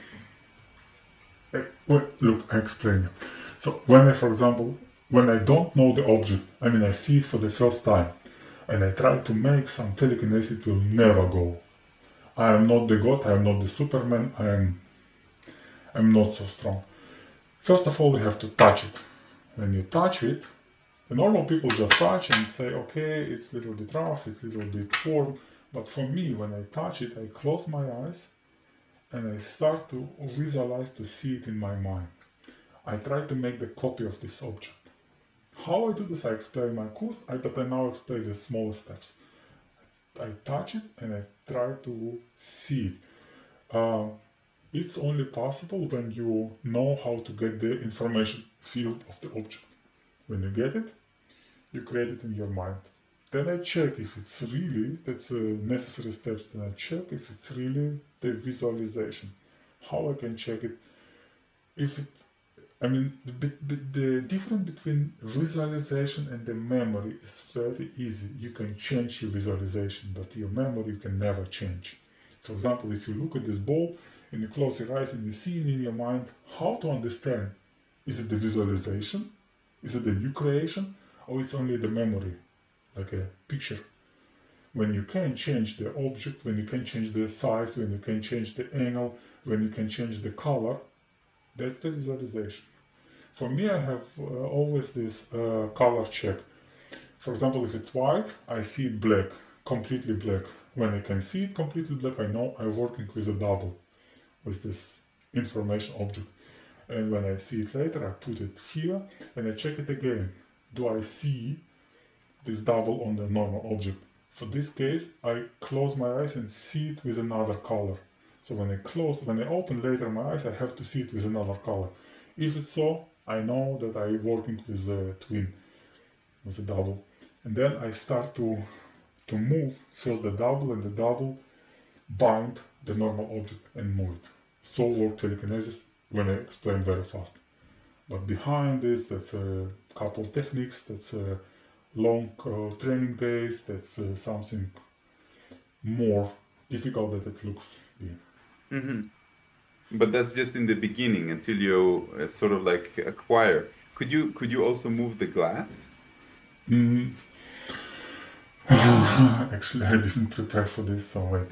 look, I explain you. So for example, when I don't know the object, I mean I see it for the first time, and I try to make some telekinesis, it will never go. I am not the God, I am not the Superman, I'm not so strong. First of all, you have to touch it. When you touch it, the normal people just touch and say, okay, it's a little bit rough, it's a little bit warm. But for me, when I touch it, I close my eyes and I start to visualize, to see it in my mind. I try to make the copy of this object. How I do this, I explain my course, but I now explain the small steps. I touch it and I try to see it. It's only possible when you know how to get the information field of the object. When you get it, you create it in your mind. Then I check if it's really, that's a necessary step, then I check if it's really the visualization. How I can check it, the difference between visualization and the memory is very easy. You can change your visualization, but your memory you can never change. For example, if you look at this ball and you close your eyes and you see it in your mind, how to understand? Is it the visualization? Is it the new creation? Or it's only the memory, like a picture? When you can change the object, when you can change the size, when you can change the angle, when you can change the color, that's the visualization. For me, I have always this color check. For example, if it's white, I see it black, completely black. when I can see it completely black, I know I'm working with a double, with this information object. And when I see it later, I put it here and I check it again. Do I see this double on the normal object? For this case, I close my eyes and see it with another color. So when I open later my eyes, I have to see it with another color. If it's so, I know that I'm working with the twin, with a double. And then I start to move first the double, and the double bind the normal object and move it. So work telekinesis when I explain very fast. But behind this, that's a couple techniques, that's a long training days, that's something more difficult than it looks. Yeah. Mm-hmm. But that's just in the beginning until you sort of like acquire. Could you also move the glass? Actually, I didn't prepare for this, so wait.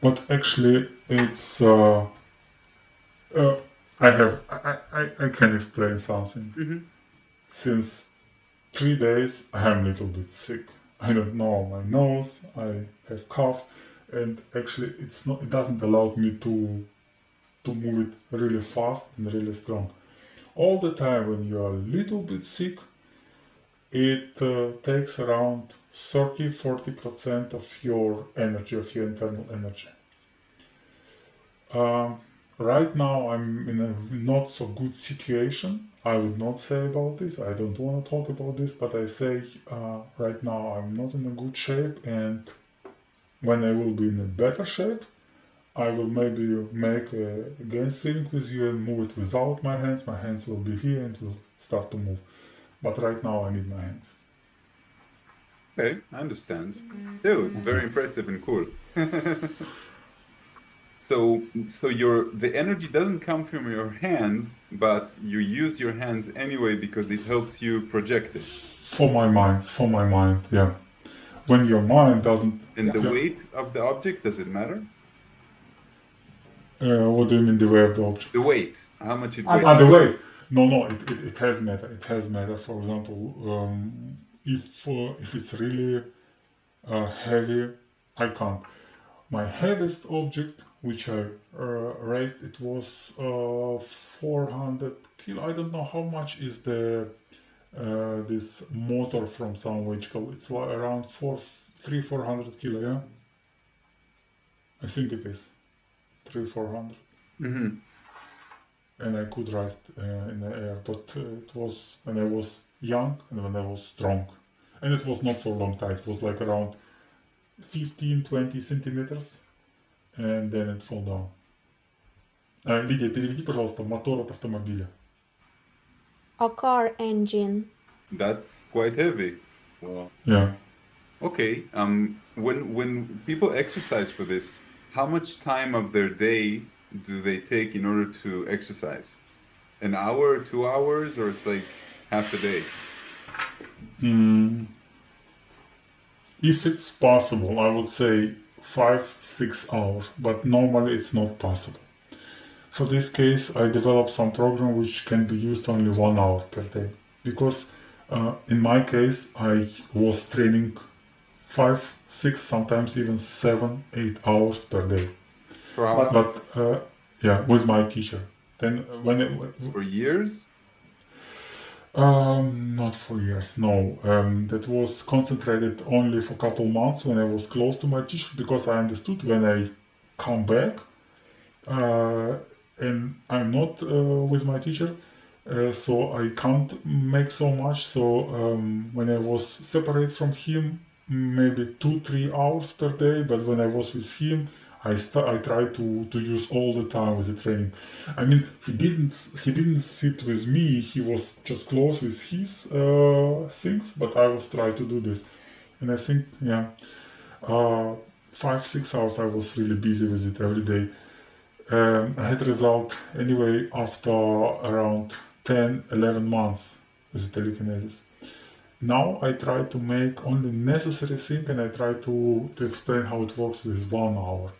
But actually, it's I can explain something. Mm-hmm. Since 3 days, I am a little bit sick. I don't know my nose. I have cough, and actually, it doesn't allow me to move it really fast and really strong. All the time, when you are a little bit sick, it takes around 30-40% of your energy, of your internal energy. Right now I'm in a not so good situation. I would not say about this. I don't want to talk about this, but I say right now I'm not in a good shape, and when I will be in a better shape, I will maybe make again streaming with you and move it without my hands. My hands will be here and will start to move. But right now I need my hands. Okay, I understand. Still, it's very impressive and cool. So the energy doesn't come from your hands, but you use your hands anyway because it helps you project it. For my mind, yeah. When your mind doesn't... And the weight of the object, does it matter? What do you mean the weight of the object? The weight, how much it weighs. The weight. No, it has matter. It has matter. For example, if it's really heavy, I can't. My heaviest object, which I raised, it was 400 kilo. I don't know how much is the this motor from some vehicle. It's like around 400 kilo. Yeah, I think it is 300-400. Mm-hmm. And I could rise in the air, but it was when I was young and when I was strong, and it was not for a long time. It was like around 15-20 centimeters, and then it fell down. Лидия, переведи, пожалуйста, мотор от автомобиля. A car engine. That's quite heavy. Wow. Yeah. Okay. When people exercise for this, how much time of their day do they take in order to exercise? An hour, 2 hours, or it's like half a day? If it's possible, I would say 5-6 hours, but normally it's not possible. For this case, I developed some program which can be used only 1 hour per day, because in my case I was training 5-6, sometimes even 7-8 hours per day. But yeah, with my teacher. Then for years? Not for years, no. That was concentrated only for a couple months when I was close to my teacher, because I understood when I come back and I'm not with my teacher, so I can't make so much. So when I was separate from him, maybe 2-3 hours per day, but when I was with him, I tried to use all the time with the training. I mean, he didn't sit with me. He was just close with his things, but I was trying to do this, and I think 5-6 hours I was really busy with it every day. I had result anyway after around 10, 11 months with telekinesis. Now I try to make only necessary thing, and I try to explain how it works with 1 hour.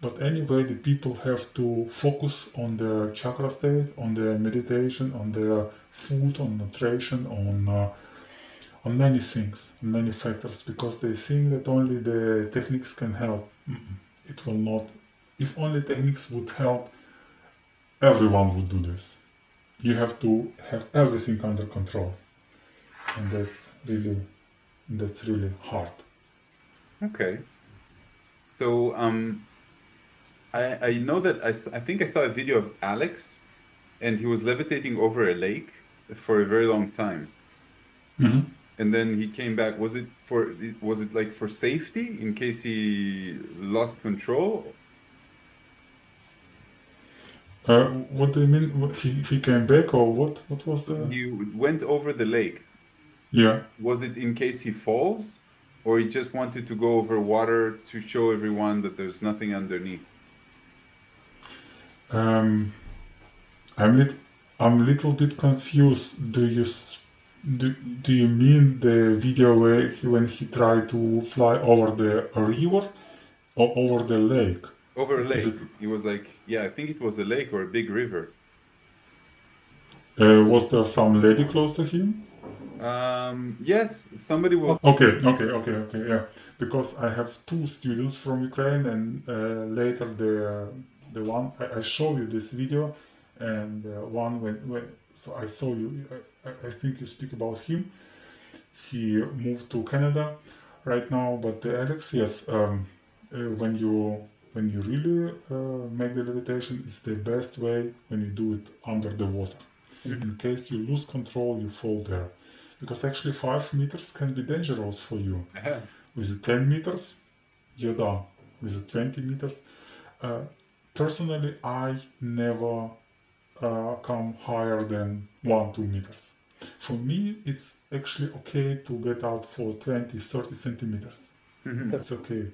But anyway, the people have to focus on their chakra state, on their meditation, on their food, on nutrition, on many things, many factors, because they think that only the techniques can help. It will not. If only techniques would help, everyone would do this. You have to have everything under control, and that's really hard. Okay. So I know that I think I saw a video of Alex, and he was levitating over a lake for a very long time. Mm-hmm. And then he came back. Was it like for safety in case he lost control? What do you mean? He came back, or what? What was the? He went over the lake. Yeah. Was it in case he falls, or he just wanted to go over water to show everyone that there's nothing underneath? I'm a little bit confused. Do you mean the video where when he tried to fly over the river or over the lake? Over a lake. He was like, yeah, I think it was a lake or a big river. Was there some lady close to him? Yes, somebody was. Okay, yeah. Because I have 2 students from Ukraine, and later the one I show you this video, and one when so I saw you. I think you speak about him. He moved to Canada right now, but Alex, yes, when you really make the levitation, it's the best way when you do it under the water. In case you lose control, you fall there. Because actually 5 meters can be dangerous for you. With the 10 meters, you're done. With the 20 meters, personally, I never come higher than 1-2 meters. For me, it's actually okay to get out for 20-30 centimeters. That's okay.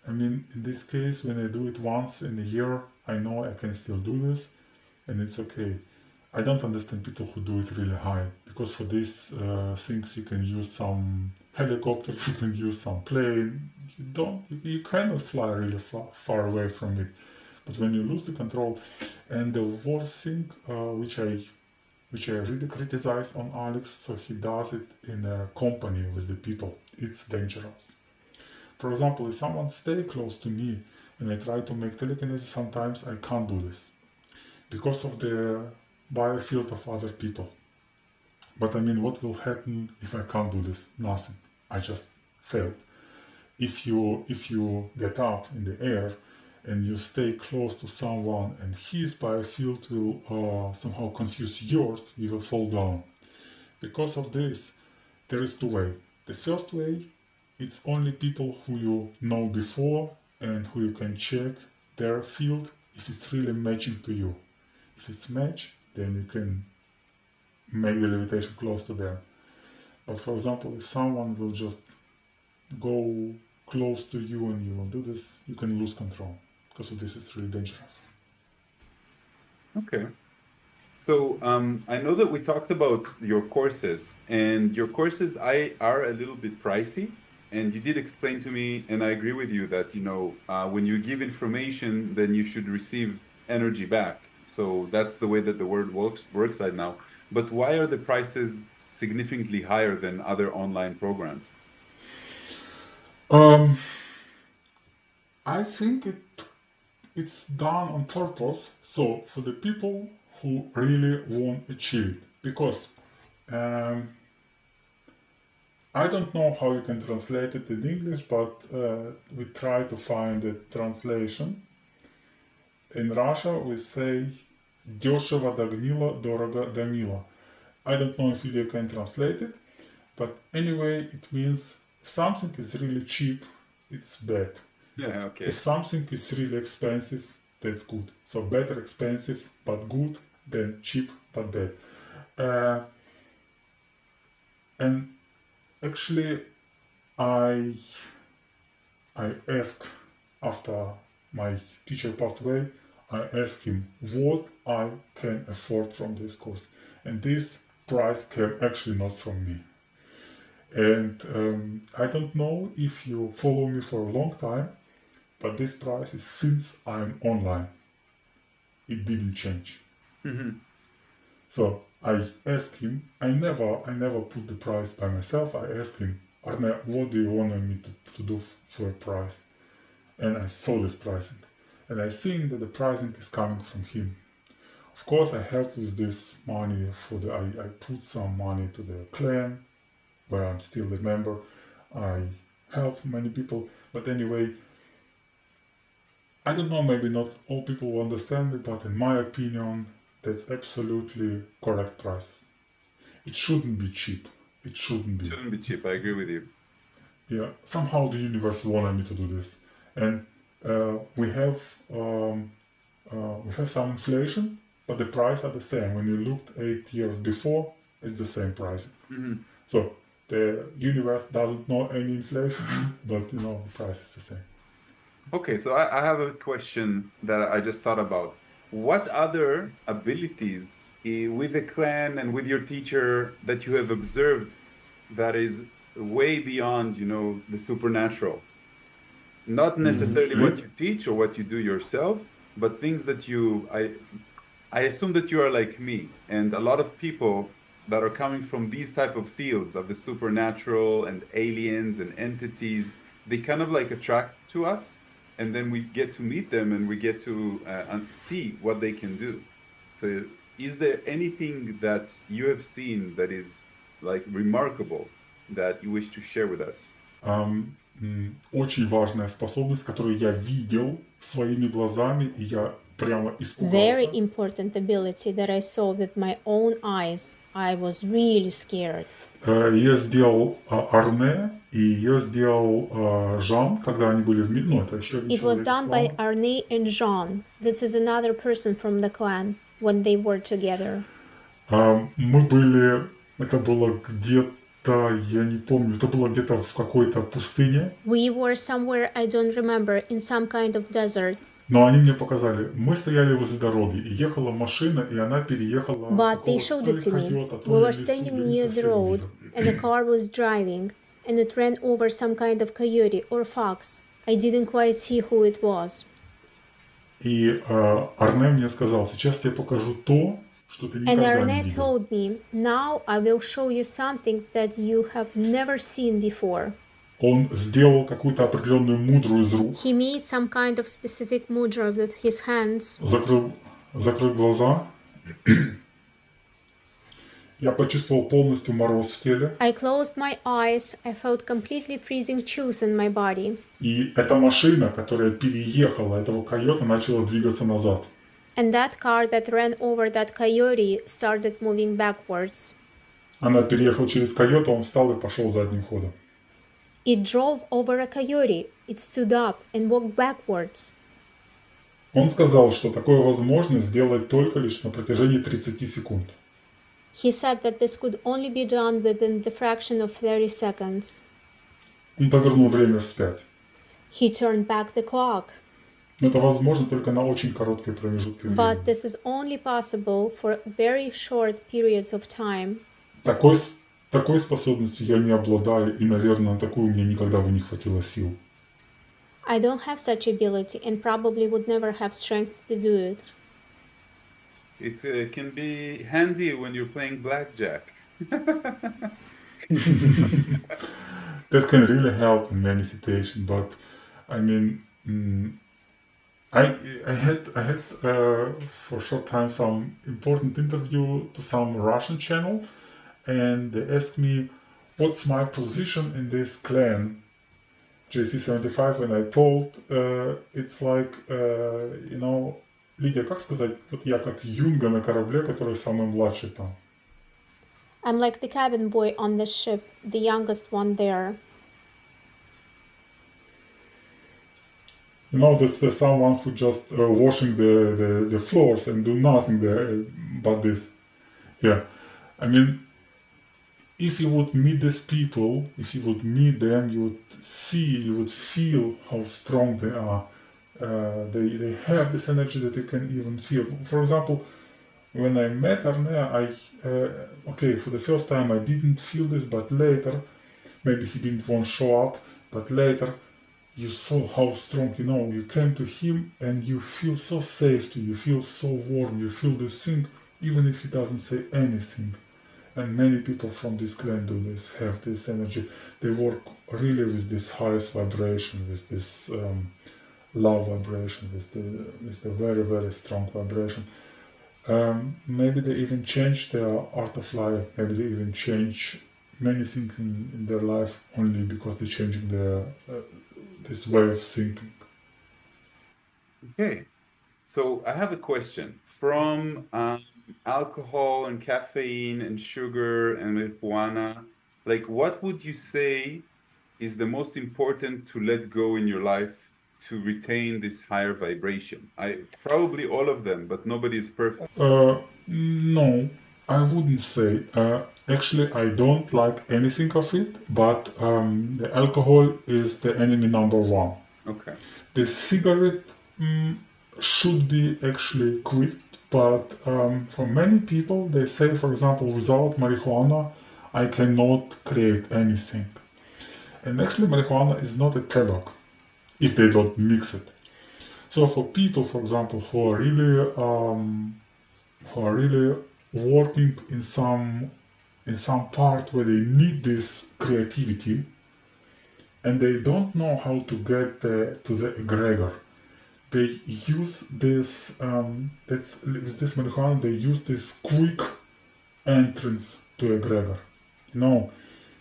I mean, in this case, when I do it once in a year, I know I can still do this, and it's okay. I don't understand people who do it really high, because for these things you can use some helicopter, you can use some plane. You cannot fly really far away from it. But when you lose the control, and the worst thing which I really criticize on Alex, so he does it in a company with the people. It's dangerous. For example, if someone stays close to me and I try to make telekinesis, sometimes I can't do this because of the biofield of other people. But I mean, what will happen if I can't do this? Nothing. I just failed. If you get up in the air and you stay close to someone and his biofield will somehow confuse yours, you will fall down. Because of this, there is 2 ways. The first way, it's only people who you know before and who you can check their field if it's really matching to you. If it's matched, then you can make the levitation close to them. But for example, if someone will just go close to you and you will do this, you can lose control. Because of this, it's really dangerous. Okay. So I know that we talked about your courses, and your courses are a little bit pricey. And you did explain to me, and I agree with you, that when you give information, then you should receive energy back. So that's the way that the world works right now. But why are the prices significantly higher than other online programs? I think it's done on purpose. So for the people who really won't achieve it, because I don't know how you can translate it in English, but we try to find a translation. In Russia, we say "дешево до гнила, дорого до мила." I don't know if you can translate it, but anyway, it means if something is really cheap, it's bad. Yeah, okay. If something is really expensive, that's good. So better expensive but good than cheap but bad. And actually, I asked after my teacher passed away, I asked him what I can afford from this course. And this price came actually not from me. And I don't know if you follow me for a long time, but this price is since I'm online. It didn't change. Mm-hmm. So I asked him, I never put the price by myself. I asked him, Arne, what do you want me to do for a price? And I saw this pricing. And I think that the pricing is coming from him. Of course, I helped with this money I put some money to the clan, where I'm still a member. I helped many people. But anyway, I don't know, maybe not all people will understand it, but in my opinion, that's absolutely correct prices. It shouldn't be cheap. It shouldn't be. It shouldn't be cheap, I agree with you. Yeah, somehow the universe wanted me to do this. And we have some inflation, but the price are the same. When you looked 8 years before, it's the same price. Mm-hmm. So the universe doesn't know any inflation, but the price is the same. Okay, so I have a question that I just thought about. What other abilities with the clan and with your teacher that you have observed that is way beyond, the supernatural? Not necessarily what you teach or what you do yourself, but things that I assume that you are like me, and a lot of people that are coming from these type of fields of the supernatural and aliens and entities, they kind of like attract to us, and then we get to meet them and we get to see what they can do. So is there anything that you have seen that is like remarkable that you wish to share with us? Очень важная способность, которую я видел своими глазами, и я прямо испугался. Very important ability that I saw with my own eyes. I was really scared. Я сделал Арне, и я сделал Жан, когда они были вместе. Это еще один It was человек done by из Arne and Jean. This is another person from the clan when they were together. Мы были, это было где-то, я не помню, это было где-то в какой-то пустыне. We were somewhere, I don't remember, in some kind of desert. Но они мне показали, мы стояли возле дороги, и ехала машина, и она переехала... But they showed it to me. We were standing near the road, and a car was driving, and it ran over some kind of coyote or fox. I didn't quite see who it was. И Арне мне сказал, сейчас я покажу то, что ты And никогда не Arne видел. told me, now I will show you something that you have never seen before. Он сделал какую-то определенную мудру из рук. He made some kind of specific mudra with his hands. Закрыл глаза. Я почувствовал полностью мороз в теле. I closed my eyes. I felt completely freezing chills in my body. И эта машина, которая переехала этого койота, начала двигаться назад. And that car that ran over that coyote started moving backwards. Она переехала через койота, он встал и пошел задним ходом. It drove over a coyote. It stood up and walked backwards. Он сказал, что такое возможно сделать только лишь на протяжении 30 секунд. He said that this could only be done within the fraction of 30 seconds. Он повернул время вспять. He turned back the clock. Но это возможно только на очень короткие промежутки времени. But this is only possible for very short periods of time. Такой способностью я не обладаю, и, наверное, на такую мне никогда бы не хватило сил. I don't have such ability and probably would never have strength to do it. It can be handy when you're playing blackjack. That can really help in many situations, but I mean, I had for a short time some important interview to some Russian channel, and they asked me what's my position in this clan JC75, and I told it's like Лидия, как сказать, вот я как юнга на корабле, который самый младший там. I'm like the cabin boy on the ship, the youngest one there. That's the someone who just washing the floors and do nothing there but this. Yeah, I mean, if you would meet these people, if you would meet them, you would see, you would feel how strong they are. They have this energy that they can even feel. For example, when I met Arne, okay, for the first time I didn't feel this, but later, maybe he didn't want to show up, but later you saw how strong, you came to him and you feel so safe, you feel so warm, you feel this thing, even if he doesn't say anything. And many people from this clan do this, have this energy. They work really with this highest vibration, with this love vibration, with the very, very strong vibration. Maybe they even change their art of life. Maybe they even change many things in their life only because they're changing their this way of thinking. Okay, so I have a question. From alcohol and caffeine and sugar and marijuana, like what would you say is the most important to let go in your life to retain this higher vibration? Probably all of them, but nobody is perfect. No, I wouldn't say. Actually, I don't like anything of it, but the alcohol is the enemy number one. Okay. The cigarette should be actually quit, but for many people, they say, for example, without marijuana, I cannot create anything. And actually, marijuana is not a tobacco if they don't mix it. So for people, for example, who are really working in some part where they need this creativity, and they don't know how to get to the egregor, they use this. With this marijuana, they use this quick entrance to egregor.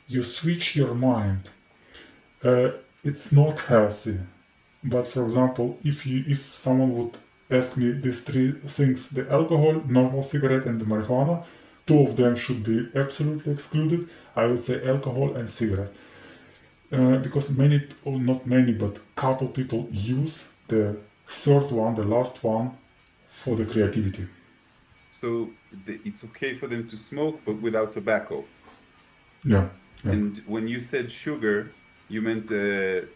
You switch your mind. It's not healthy. But for example, if someone would ask me these three things, the alcohol, normal cigarette, and the marijuana, two of them should be absolutely excluded. I would say alcohol and cigarette. Because many, or not many, but couple people use the third one, the last one, for the creativity. So it's okay for them to smoke, but without tobacco. Yeah. And when you said sugar, you meant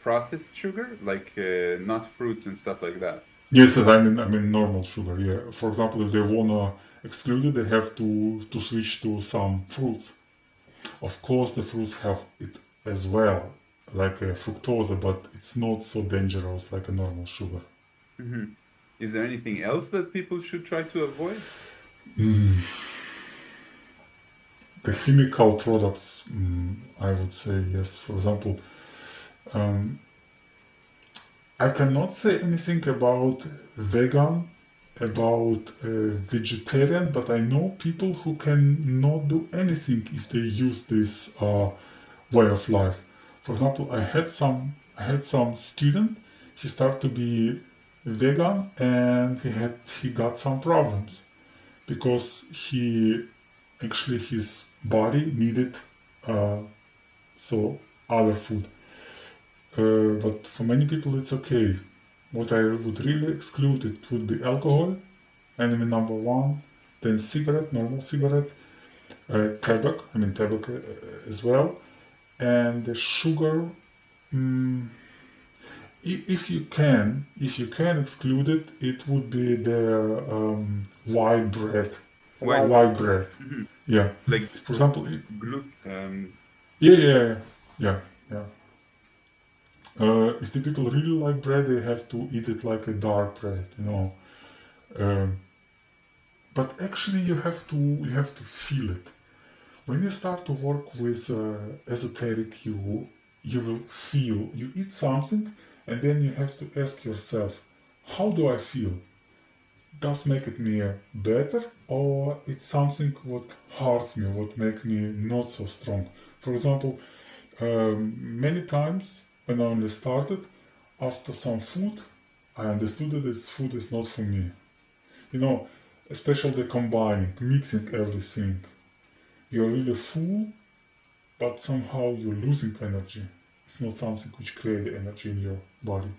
processed sugar, like not fruits and stuff like that. Yes, I mean normal sugar. Yeah. For example, if they wanna exclude it, they have to switch to some fruits. Of course, the fruits have it as well, like fructose, but it's not so dangerous like a normal sugar. Mm-hmm. Is there anything else that people should try to avoid? The chemical products, I would say yes. For example, I cannot say anything about vegan, about vegetarian, but I know people who can not do anything if they use this way of life. For example, I had some student. He started to be vegan, and he got some problems because his body needed other food. But for many people it's okay. What I would really exclude, it would be alcohol, enemy number one, then cigarette, normal cigarette, tobacco as well, and the sugar. If you can exclude it, it would be the white bread. White bread. Mm-hmm. Yeah. Like, for example, Yeah. If the people really like bread, they have to eat it like a dark bread, But actually, you have to feel it. When you start to work with esoteric, you will feel. You eat something, and then you have to ask yourself, how do I feel? Does make it me better, or it's something what hurts me, what make me not so strong? For example, many times when I only started, after some food, I understood that this food is not for me. Especially combining, mixing everything. You're really full, but somehow you're losing energy. It's not something which creates the energy in your body.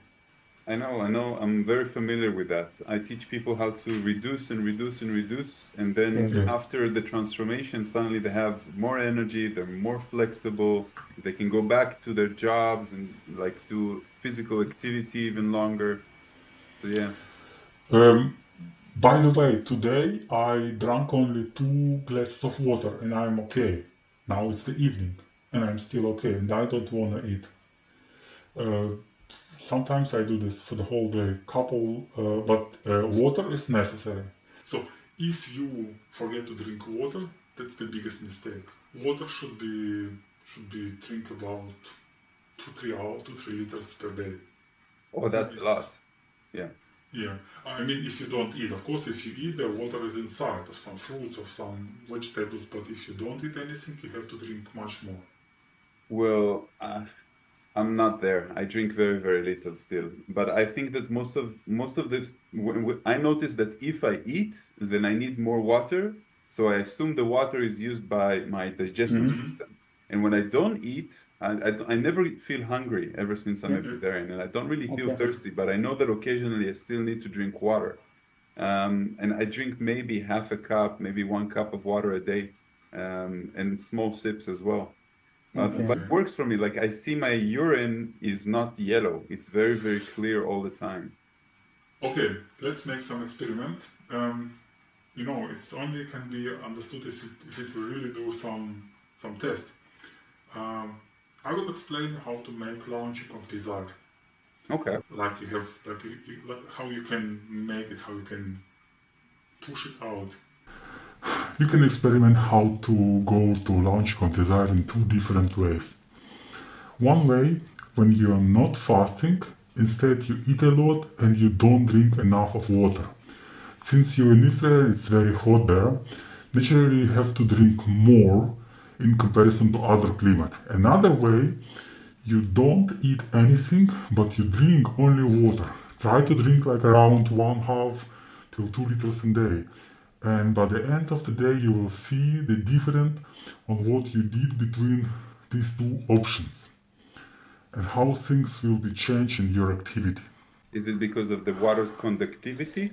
I know. I'm very familiar with that. I teach people how to reduce and reduce and reduce. And then after the transformation, suddenly they have more energy, they're more flexible, they can go back to their jobs and like do physical activity even longer. So yeah. By the way, today I drank only 2 glasses of water and I'm okay. Now it's the evening and I'm still okay and I don't want to eat. Sometimes I do this for the whole day, but water is necessary. So if you forget to drink water, that's the biggest mistake. Water should be drink about 2-3 liters per day. Oh, that's a lot. Yeah. Yeah, I mean, if you don't eat, of course, if you eat, the water is inside of some fruits, of some vegetables, but if you don't eat anything, you have to drink much more. Well, I'm not there. I drink very, very little still. But I think that most of this, I notice that if I eat, then I need more water. So I assume the water is used by my digestive system. And when I don't eat, I never feel hungry ever since I'm a vegetarian, and I don't really feel thirsty, but I know that occasionally I still need to drink water. And I drink maybe half a cup, maybe 1 cup of water a day, and small sips as well. But it works for me. Like I see my urine is not yellow. It's very, very clear all the time. Okay, let's make some experiment. You know, it's only can be understood if we really do some test. I will explain how to make launching of desire. Okay. Like how you can make it, how you can push it out. You can experiment how to go to launching of desire in 2 different ways. One way, when you are not fasting, instead you eat a lot and you don't drink enough of water. Since you're in Israel, it's very hot there, naturally you have to drink more in comparison to other climate. Another way, you don't eat anything, but you drink only water. Try to drink like around 1/2 to 2 liters a day. And by the end of the day, you will see the difference on what you did between these 2 options and how things will be changed in your activity. Is it because of the water's conductivity?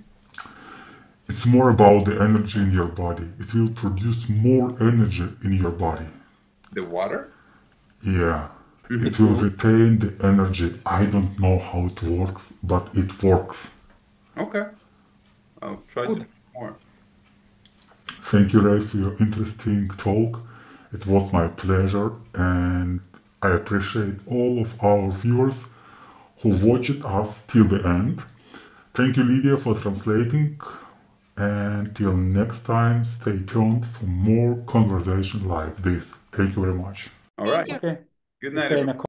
It's more about the energy in your body. It will produce more energy in your body. The water? Yeah. It will retain the energy. I don't know how it works, but it works. Okay. I'll try to do more. Thank you, Ray, for your interesting talk. It was my pleasure, and I appreciate all of our viewers who watched us till the end. Thank you, Lydia, for translating. And till next time, stay tuned for more conversation like this. Thank you very much. All right. Okay. Good night, everyone.